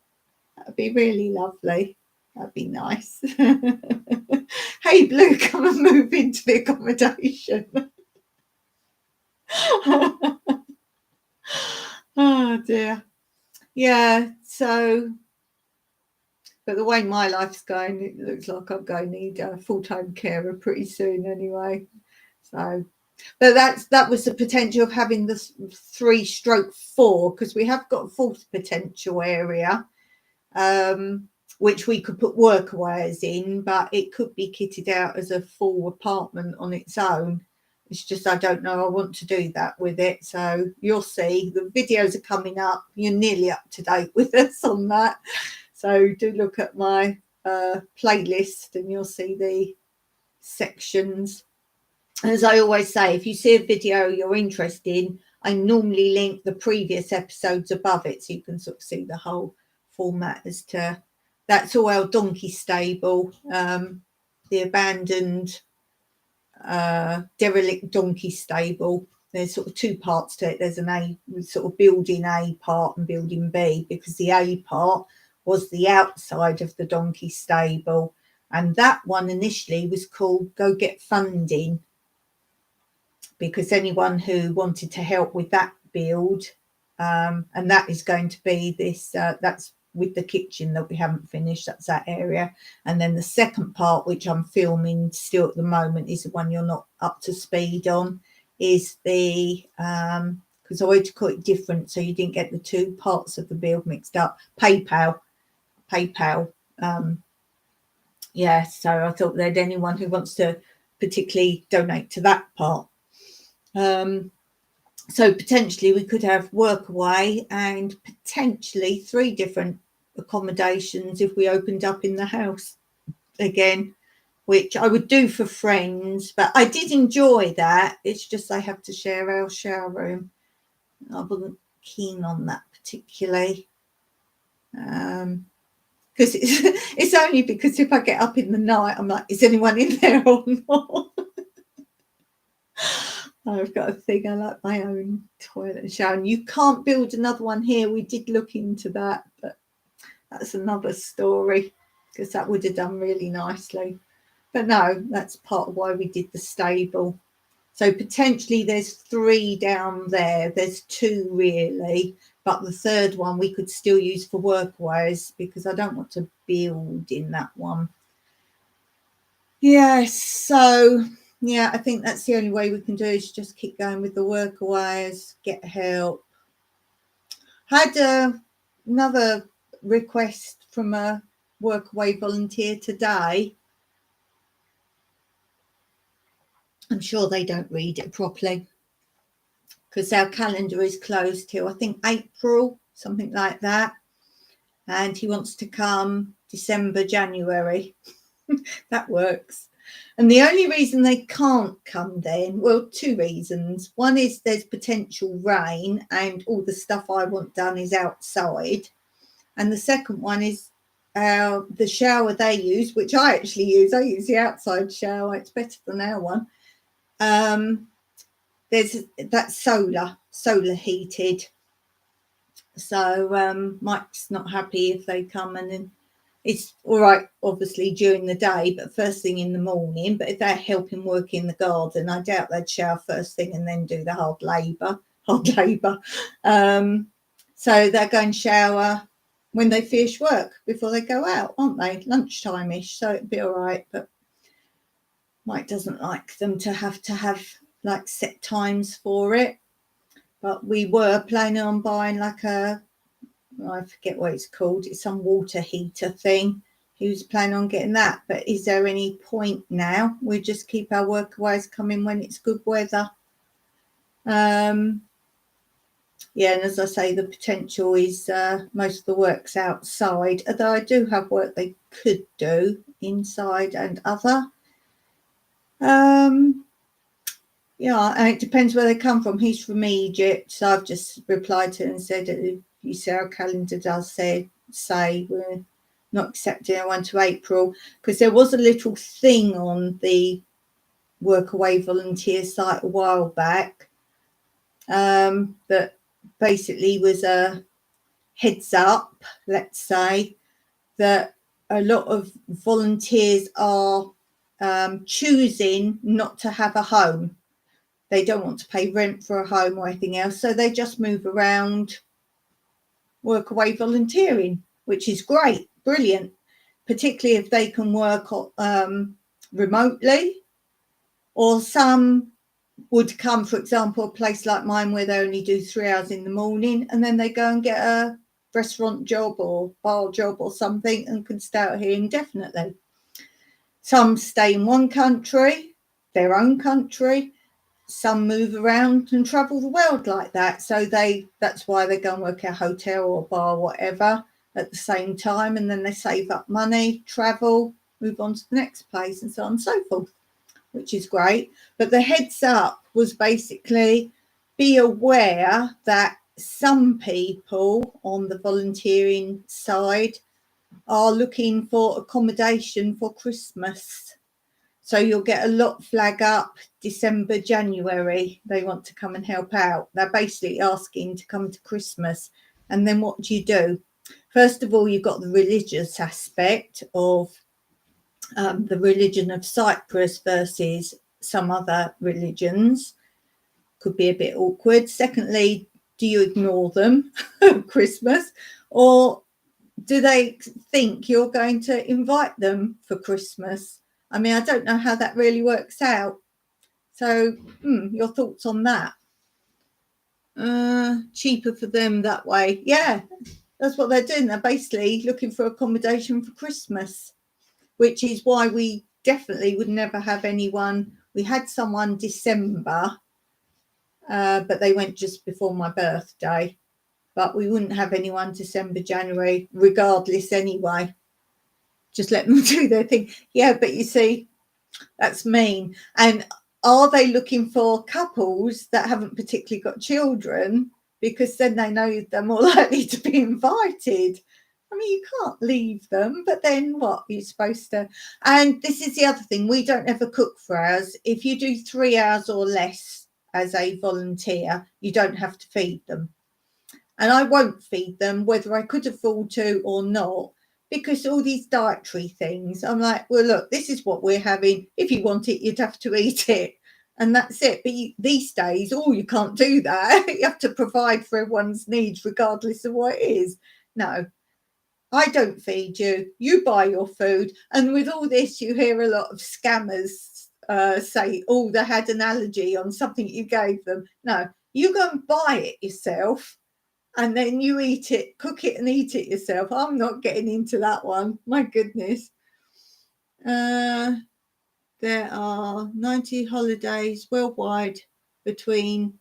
That'd be really lovely. That'd be nice. Hey Blue, come and move into the accommodation. Oh dear. Yeah, so, but the way my life's going, it looks like I'm going to need a full-time carer pretty soon anyway. So, but that was the potential of having the 3/4, because we have got a 4th potential area, which we could put WORKAWAYs in, but it could be kitted out as a full apartment on its own. It's just I don't know I want to do that with it. So you'll see the videos are coming up. You're nearly up to date with us on that. So do look at my playlist and you'll see the sections. And as I always say, if you see a video you're interested in, I normally link the previous episodes above it so you can sort of see the whole format as to. That's all our donkey stable, the abandoned derelict donkey stable. There's sort of 2 parts to it. There's an A, sort of building A part and building B, because the A part was the outside of the donkey stable, and that one initially was called Go Get Funding, because anyone who wanted to help with that build, and that is going to be this, that's with the kitchen that we haven't finished, that's that area. And then the second part, which I'm filming still at the moment, is the one you're not up to speed on, is the because I wanted to call it different so you didn't get the 2 parts of the build mixed up. PayPal. Yeah, so I thought there'd anyone who wants to particularly donate to that part. So potentially we could have WORKAWAY and potentially 3 different accommodations if we opened up in the house again. which I would do for friends, but I did enjoy that. It's just they have to share our shower room. I wasn't keen on that particularly. Because it's only because if I get up in the night, I'm like, is anyone in there or not? I've got a thing. I like my own toilet and shower. And you can't build another one here. We did look into that, but that's another story because that would have done really nicely. But no, that's part of why we did the stable. So potentially there's 3 down there. There's 2 really, but the third one we could still use for workaways because I don't want to build in that one. Yes, so yeah, I think that's the only way we can do is just keep going with the workaways, get help. Had another request from a workaway volunteer today. I'm sure they don't read it properly because our calendar is closed till I think April, something like that. And he wants to come December, January. That works. And the only reason they can't come then, well, 2 reasons. One is there's potential rain and all the stuff I want done is outside. And the second one is the shower they use, which I actually use. I use the outside shower. It's better than our one. There's that solar heated. So Mike's not happy if they come, and then it's all right, obviously, during the day, but first thing in the morning. But if they're helping work in the garden, I doubt they'd shower first thing and then do the hard labour. So they're going to shower when they finish work before they go out, aren't they? Lunchtime-ish, so it'd be all right. But Mike doesn't like them to have like set times for it. But we were planning on buying like I forget what it's called. It's some water heater thing. He was planning on getting that. But is there any point now? We just keep our workaways coming when it's good weather. Yeah, and as I say, the potential is most of the work's outside. Although I do have work they could do inside and other. Yeah, and it depends where they come from. He's from Egypt, so I've just replied to him and said, you see our calendar does say we're not accepting anyone to April, because there was a little thing on the Workaway volunteer site a while back that basically was a heads up, let's say, that a lot of volunteers are choosing not to have a home. They don't want to pay rent for a home or anything else, so they just move around workaway volunteering, which is great, brilliant, particularly if they can work remotely. Or some would come, for example, a place like mine where they only do 3 hours in the morning and then they go and get a restaurant job or bar job or something and can stay out here indefinitely. Some stay in one country, their own country. Some move around and travel the world like that. So that's why they go and work at a hotel or a bar, whatever, at the same time. And then they save up money, travel, move on to the next place and so on and so forth, which is great. But the heads up was basically be aware that some people on the volunteering side are looking for accommodation for Christmas. So you'll get a lot flag up December, January. They want to come and help out. They're basically asking to come to Christmas. And then what do? First of all, you've got the religious aspect of the religion of Cyprus versus some other religions. Could be a bit awkward. Secondly, do you ignore them at Christmas? Or do they think you're going to invite them for Christmas? I mean, I don't know how that really works out. So, your thoughts on that? Cheaper for them that way. Yeah, that's what they're doing. They're basically looking for accommodation for Christmas, which is why we definitely would never have anyone. We had someone December, but they went just before my birthday. But we wouldn't have anyone December, January, regardless anyway. Just let them do their thing. Yeah, but you see, That's mean. And are they looking for couples that haven't particularly got children? Because then they know they're more likely to be invited. I mean, you can't leave them, but then what? You're supposed to. And this is the other thing. We don't ever cook for hours. If you do 3 hours or less as a volunteer, you don't have to feed them. And I won't feed them, whether I could afford to or not, because all these dietary things, I'm like, well, look, this is what we're having. If you want it, you'd have to eat it. And that's it. But these days, you can't do that. You have to provide for everyone's needs, regardless of what it is. No, I don't feed you. You buy your food. And with all this, you hear a lot of scammers say, they had an allergy on something you gave them. No, you go and buy it yourself. And then you eat it, cook it and eat it yourself. I'm not getting into that one. My goodness. There are 90 holidays worldwide between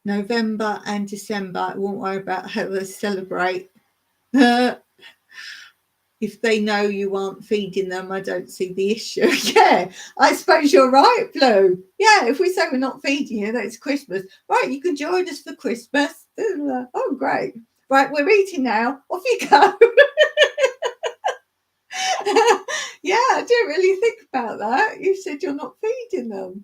November and December. I won't worry about how they celebrate. If they know you aren't feeding them, I don't see the issue. Yeah, I suppose you're right, Blue. Yeah, if we say we're not feeding you, that's Christmas. Right, you can join us for Christmas. Oh, great. Right, we're eating now. Off you go. Yeah, I didn't really think about that. You said you're not feeding them.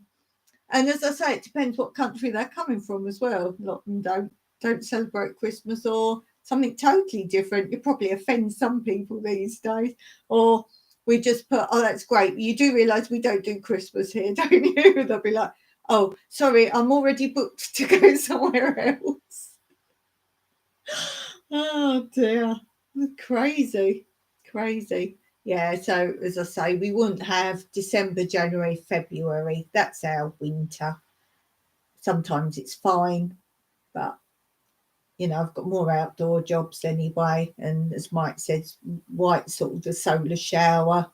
And as I say, it depends what country they're coming from as well. A lot of them don't celebrate Christmas or something totally different. You probably offend some people these days. Or we just put, that's great. You do realise we don't do Christmas here, don't you? They'll be like, oh, sorry, I'm already booked to go somewhere else. Oh dear. Crazy. Yeah, so as I say, we wouldn't have December, January, February. That's our winter. Sometimes it's fine, but I've got more outdoor jobs anyway. And as Mike says, White's sort of a solar shower.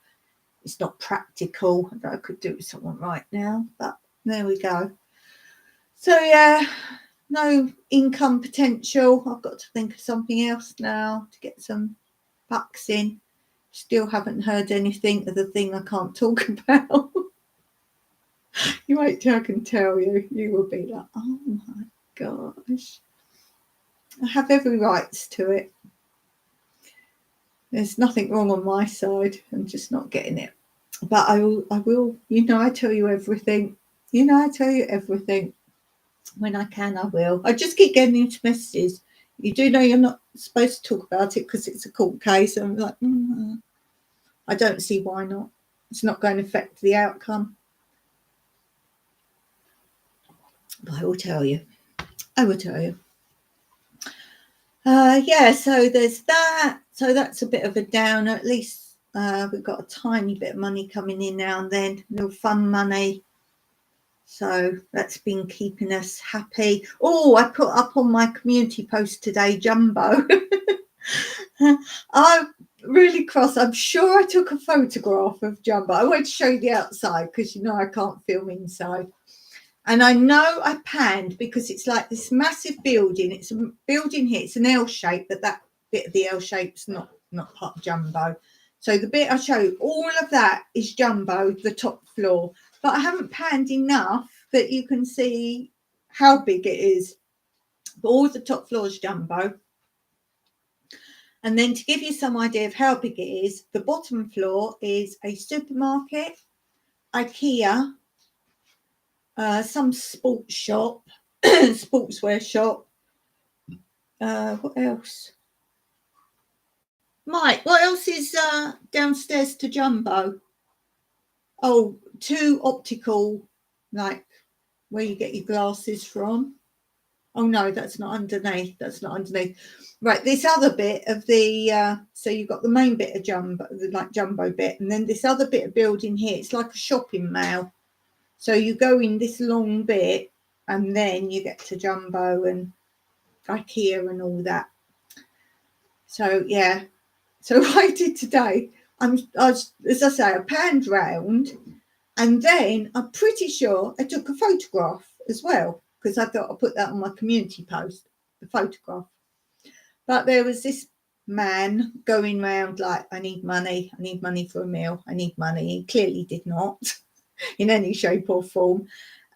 It's not practical. I could do with someone right now, but there we go. So yeah, no income potential. I've got to think of something else now to get some bucks in. Still haven't heard anything of the thing I can't talk about. You wait till I can tell you. You will be like, oh my gosh. I have every rights to it. There's nothing wrong on my side. I'm just not getting it. But I will. I tell you everything. I tell you everything. When I can, I will. I just keep getting into messages. You do know you're not supposed to talk about it because it's a court case. I'm like, I don't see why not. It's not going to affect the outcome. But I will tell you. Yeah, so there's that. So that's a bit of a downer. At least we've got a tiny bit of money coming in now and then, little fun money. So that's been keeping us happy. Oh, I put up on my community post today, Jumbo. I'm really cross. I'm sure I took a photograph of Jumbo. I won't show you the outside because I can't film inside. And I know I panned because it's like this massive building. It's a building here. It's an L shape, but that bit of the L shape's not part Jumbo. So the bit I show, all of that is Jumbo, the top floor. But I haven't panned enough that you can see how big it is. But all the top floor is Jumbo. And then to give you some idea of how big it is, the bottom floor is a supermarket, IKEA, some sports shop, sportswear shop. What else? Mike, what else is downstairs to Jumbo? Oh, 2 optical, like where you get your glasses from. Oh no, that's not underneath. Right, this other bit of the so you've got the main bit of Jumbo, the Jumbo bit, and then this other bit of building here. It's like a shopping mall. So you go in this long bit, and then you get to Jumbo and IKEA and all that. So yeah. So what I did today, as I say, I panned round, and then I'm pretty sure I took a photograph as well, because I thought I'd put that on my community post, the photograph. But there was this man going round like, I need money for a meal, I need money. He clearly did not in any shape or form.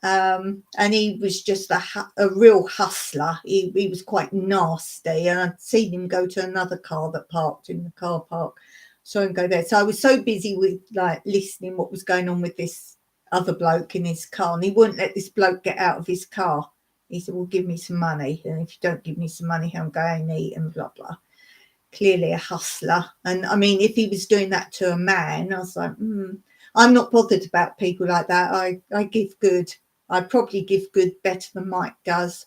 And he was just a real hustler. He was quite nasty, and I'd seen him go to another car that parked in the car park, saw him go there. So I was so busy with like listening what was going on with this other bloke in his car, and he wouldn't let this bloke get out of his car. He said, well, give me some money, and if you don't give me some money, I'm going to eat, and blah blah. Clearly a hustler. And I mean, if he was doing that to a man, I was like, I'm not bothered about people like that. I give good. I probably give good better than Mike does.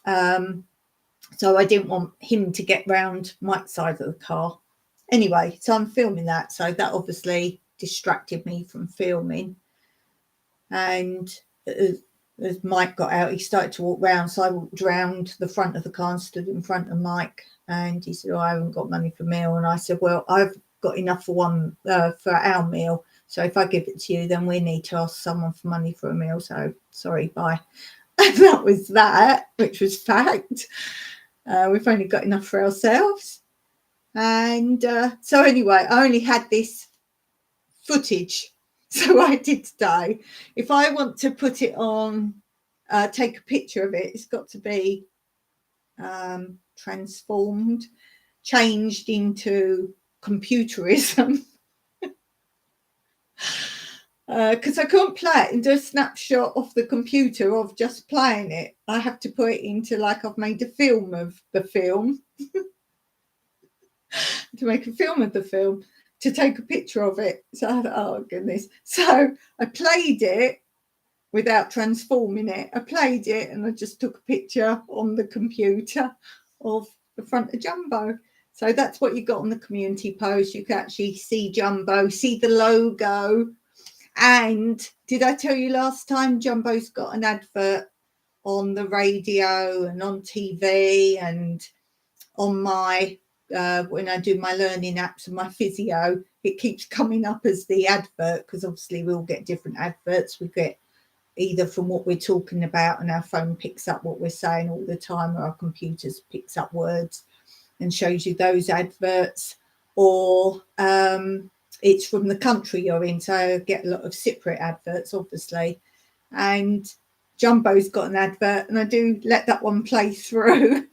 So I didn't want him to get round Mike's side of the car. Anyway, so I'm filming that. So that obviously distracted me from filming. And as Mike got out, he started to walk round. So I walked round the front of the car and stood in front of Mike. And he said, oh, I haven't got money for a meal. And I said, well, I've got enough for for our meal. So if I give it to you, then we need to ask someone for money for a meal. So sorry, bye. And that was that, which was fact. We've only got enough for ourselves. And so anyway, I only had this footage. So I did today. If I want to put it on, take a picture of it, it's got to be transformed, changed into computerism. Because I can't play it and do a snapshot off the computer of just playing it. I have to put it into like I've made a film of the film. To make a film of the film, to take a picture of it. So I thought, oh goodness. So I played it without transforming it. I played it and I just took a picture on the computer of the front of Jumbo. So that's what you got on the community post. You can actually see Jumbo, see the logo. And did I tell you last time Jumbo's got an advert on the radio and on TV and on my when I do my learning apps and my physio, it keeps coming up as the advert, because obviously we all get different adverts. We get either from what we're talking about and our phone picks up what we're saying all the time, or our computers picks up words and shows you those adverts, or it's from the country you're in. So I get a lot of Cypriot adverts, obviously. And Jumbo's got an advert, and I do let that one play through.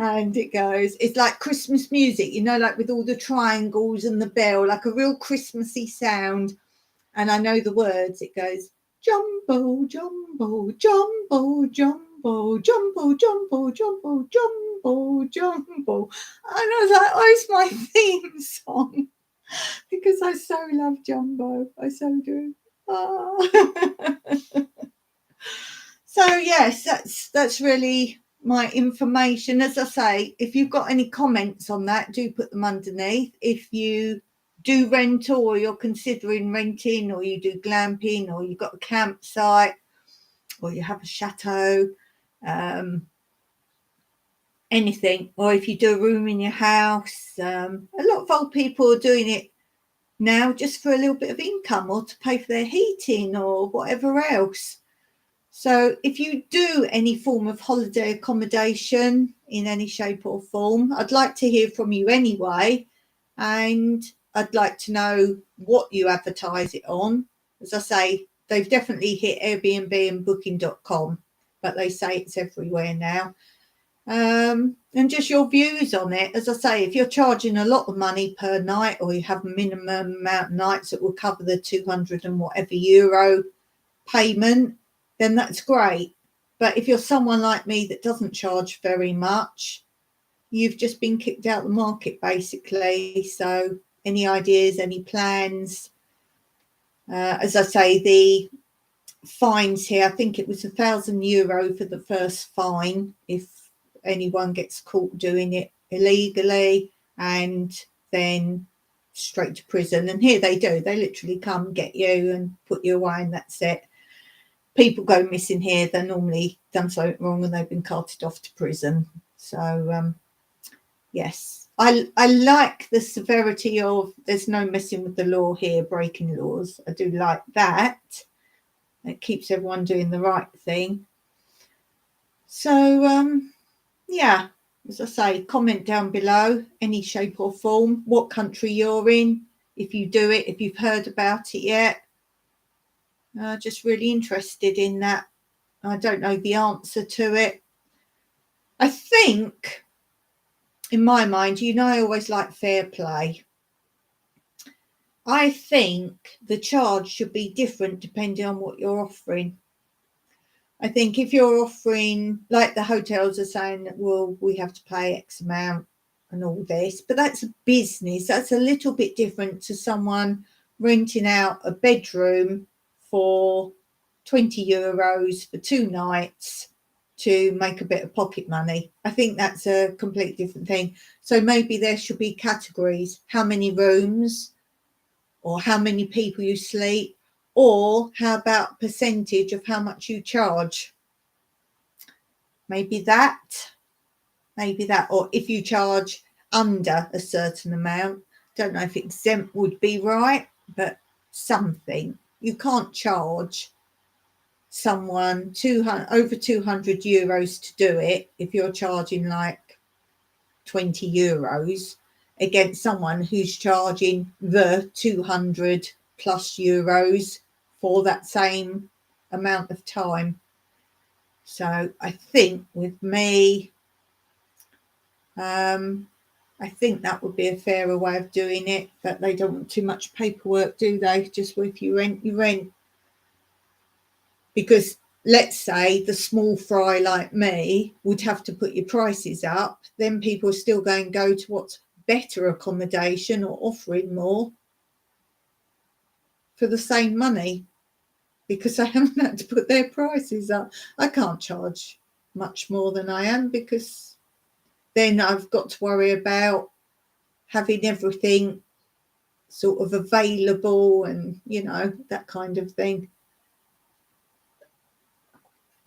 And it goes, it's like Christmas music, you know, like with all the triangles and the bell, like a real Christmassy sound. And I know the words. It goes, Jumbo, Jumbo, Jumbo, Jumbo, Jumbo, Jumbo, Jumbo, Jumbo, Jumbo. And I was like, oh, it's my theme song, because I so love Jumbo. I so do. Oh. So yes, that's really my information. As I say, if you've got any comments on that, do put them underneath. If you do rental, or you're considering renting, or you do glamping, or you've got a campsite, or you have a chateau, anything, or if you do a room in your house, a lot of old people are doing it now just for a little bit of income, or to pay for their heating or whatever else. So if you do any form of holiday accommodation in any shape or form, I'd like to hear from you anyway. And I'd like to know what you advertise it on. As I say, they've definitely hit Airbnb and Booking.com, but they say it's everywhere now. And just your views on it. As I say, if you're charging a lot of money per night, or you have a minimum amount of nights that will cover the 200 and whatever euro payment, then that's great. But if you're someone like me that doesn't charge very much, you've just been kicked out of the market, basically. So any ideas, any plans? As I say, the fines here, I think it was €1,000 for the first fine if anyone gets caught doing it illegally, and then straight to prison. And here they do. They literally come get you and put you away, and that's it. People go missing here, they're normally done something wrong and they've been carted off to prison. So yes, I like the severity of there's no messing with the law here, breaking laws. I do like that. It keeps everyone doing the right thing. So yeah, as I say, comment down below, any shape or form, what country you're in, if you do it, if you've heard about it yet. Just really interested in that. I don't know the answer to it. I think, in my mind, you know, I always like fair play. I think the charge should be different depending on what you're offering. I think if you're offering, like the hotels are saying, well, we have to pay X amount and all this, but that's a business. That's a little bit different to someone renting out a bedroom for 20 euros for 2 nights to make a bit of pocket money. I think that's a completely different thing. So maybe there should be categories: how many rooms, or how many people you sleep, or how about percentage of how much you charge. Maybe that, or if you charge under a certain amount, don't know if exempt would be right, but something. You can't charge someone over 200 euros to do it if you're charging like 20 euros against someone who's charging the 200 plus euros for that same amount of time. So I think with me, I think that would be a fairer way of doing it, but they don't want too much paperwork, do they? Just if you rent, you rent. Because let's say the small fry like me would have to put your prices up, then people are still going to go to what's better accommodation or offering more for the same money, because they haven't had to put their prices up. I can't charge much more than I am, because then I've got to worry about having everything sort of available and, you know, that kind of thing.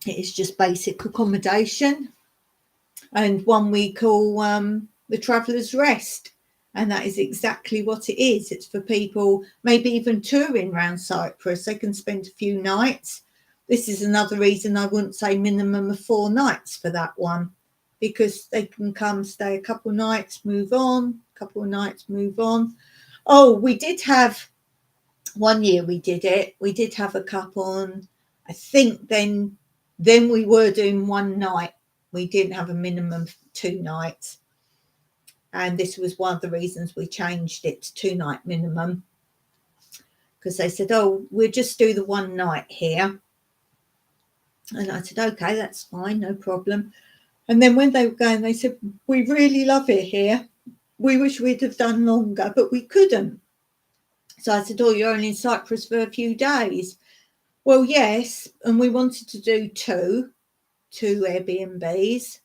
It is just basic accommodation, and one we call the Traveller's Rest, and that is exactly what it is. It's for people maybe even touring around Cyprus. They can spend a few nights. This is another reason I wouldn't say minimum of 4 nights for that one, because they can come, stay a couple of nights, move on, couple of nights, move on. Oh, we did have, one year we did it, we did have a couple, and I think then we were doing 1 night. We didn't have a minimum of 2 nights, and this was one of the reasons we changed it to 2 night minimum, because they said, oh, we'll just do the 1 night here. And I said, okay, that's fine, no problem. And then when they were going, they said, we really love it here, we wish we'd have done longer, but we couldn't. So I said, oh, you're only in Cyprus for a few days. Well, yes, and we wanted to do two Airbnbs.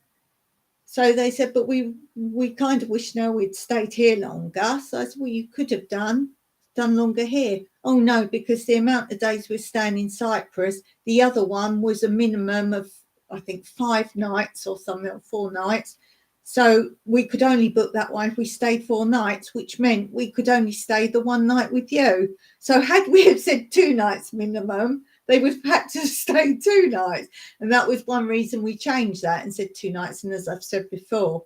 So they said, but we kind of wish now we'd stayed here longer. So I said, well, you could have done longer here. Oh, no, because the amount of days we're staying in Cyprus, the other one was a minimum of, I think, 5 nights or something, or 4 nights. So we could only book that one if we stayed 4 nights, which meant we could only stay the 1 night with you. So had we have said 2 nights minimum, they would have had to stay 2 nights. And that was one reason we changed that and said 2 nights. And as I've said before,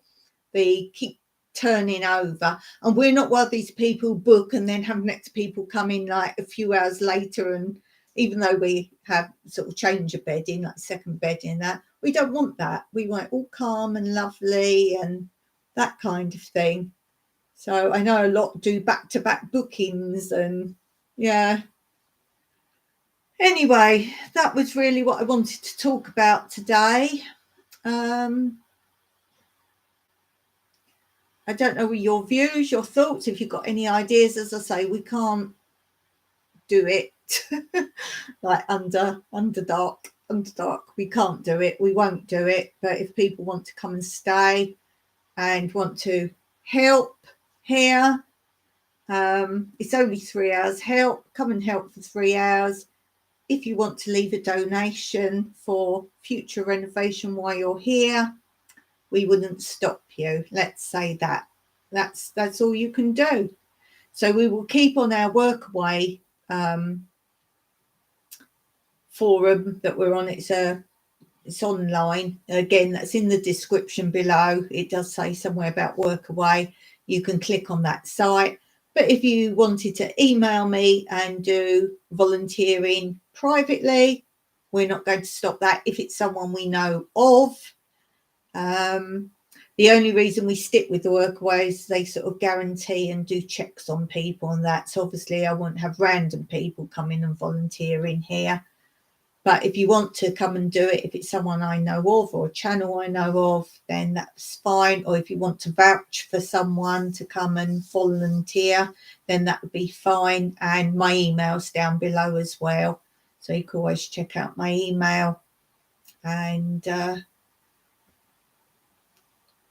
they keep turning over. And we're not one of these people book and then have next people come in like a few hours later. And even though we have sort of change of bedding, like second bedding, that we don't want that. We want it all calm and lovely and that kind of thing. So I know a lot do back-to-back bookings, and yeah. Anyway, that was really what I wanted to talk about today. I don't know your views, your thoughts, if you've got any ideas. As I say, we can't do it like under dark. We can't do it. We won't do it. But if people want to come and stay and want to help here, it's only 3 hours help. Come and help for 3 hours. If you want to leave a donation for future renovation while you're here, we wouldn't stop you. Let's say that. That's all you can do. So we will keep on our WORKAWay forum that we're on. It's a It's online. Again, that's in the description below. It does say somewhere about WORKAWAY. You can click on that site. But if you wanted to email me and do volunteering privately, we're not going to stop that if it's someone we know of. The only reason we stick with the WORKAWAY is they sort of guarantee and do checks on people, and that's obviously I won't have random people come in and volunteer in here. But if you want to come and do it, if it's someone I know of or a channel I know of, then that's fine. Or if you want to vouch for someone to come and volunteer, then that would be fine. And my email's down below as well. So you can always check out my email. And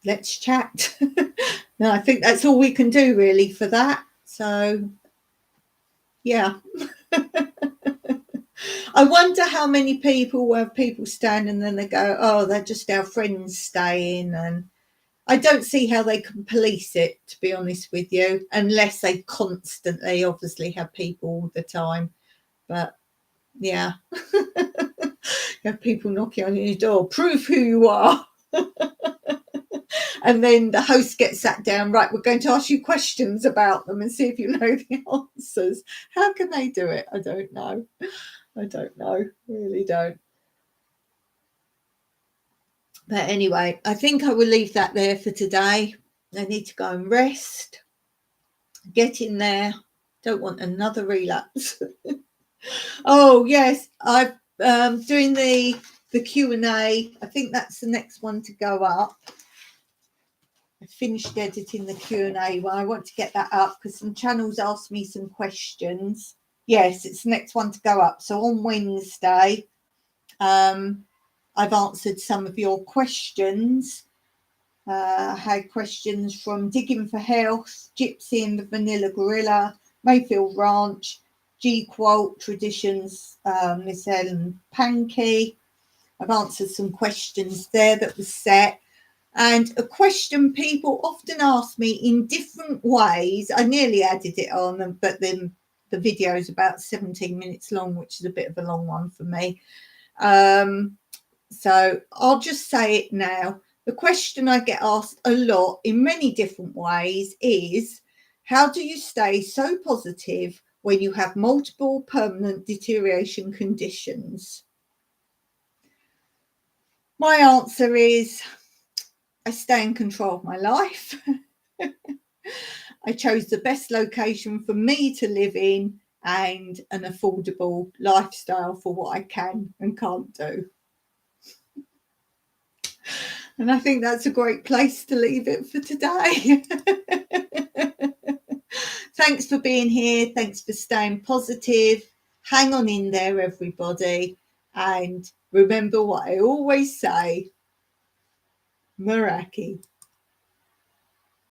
let's chat. No, I think that's all we can do really for that. So, yeah. I wonder how many people have people stand and then they go, oh, they're just our friends staying. And I don't see how they can police it, to be honest with you, unless they constantly obviously have people all the time. But yeah, have people knocking on your door, prove who you are. And then the host gets sat down, right, we're going to ask you questions about them and see if you know the answers. How can they do it? I don't know. I don't know. Really don't. But anyway, I think I will leave that there for today. I need to go and rest. Get in there. Don't want another relapse. Oh, yes. I've doing the Q&A. I think that's the next one to go up. I finished editing the Q&A. Well, I want to get that up because some channels asked me some questions. Yes, it's the next one to go up. So on Wednesday, I've answered some of your questions. I had questions from Digging for Health, Gypsy and the Vanilla Gorilla, Mayfield Ranch, G Quote, Traditions, Miss Ellen Pankey. I've answered some questions there that was set. And a question people often ask me in different ways. I nearly added it on, but then the video is about 17 minutes long, which is a bit of a long one for me. So I'll just say it now. The question I get asked a lot in many different ways is, how do you stay so positive when you have multiple permanent deterioration conditions? My answer is, I stay in control of my life. I chose the best location for me to live in and an affordable lifestyle for what I can and can't do. And I think that's a great place to leave it for today. Thanks for being here. Thanks for staying positive. Hang on in there, everybody. And remember what I always say, Meraki.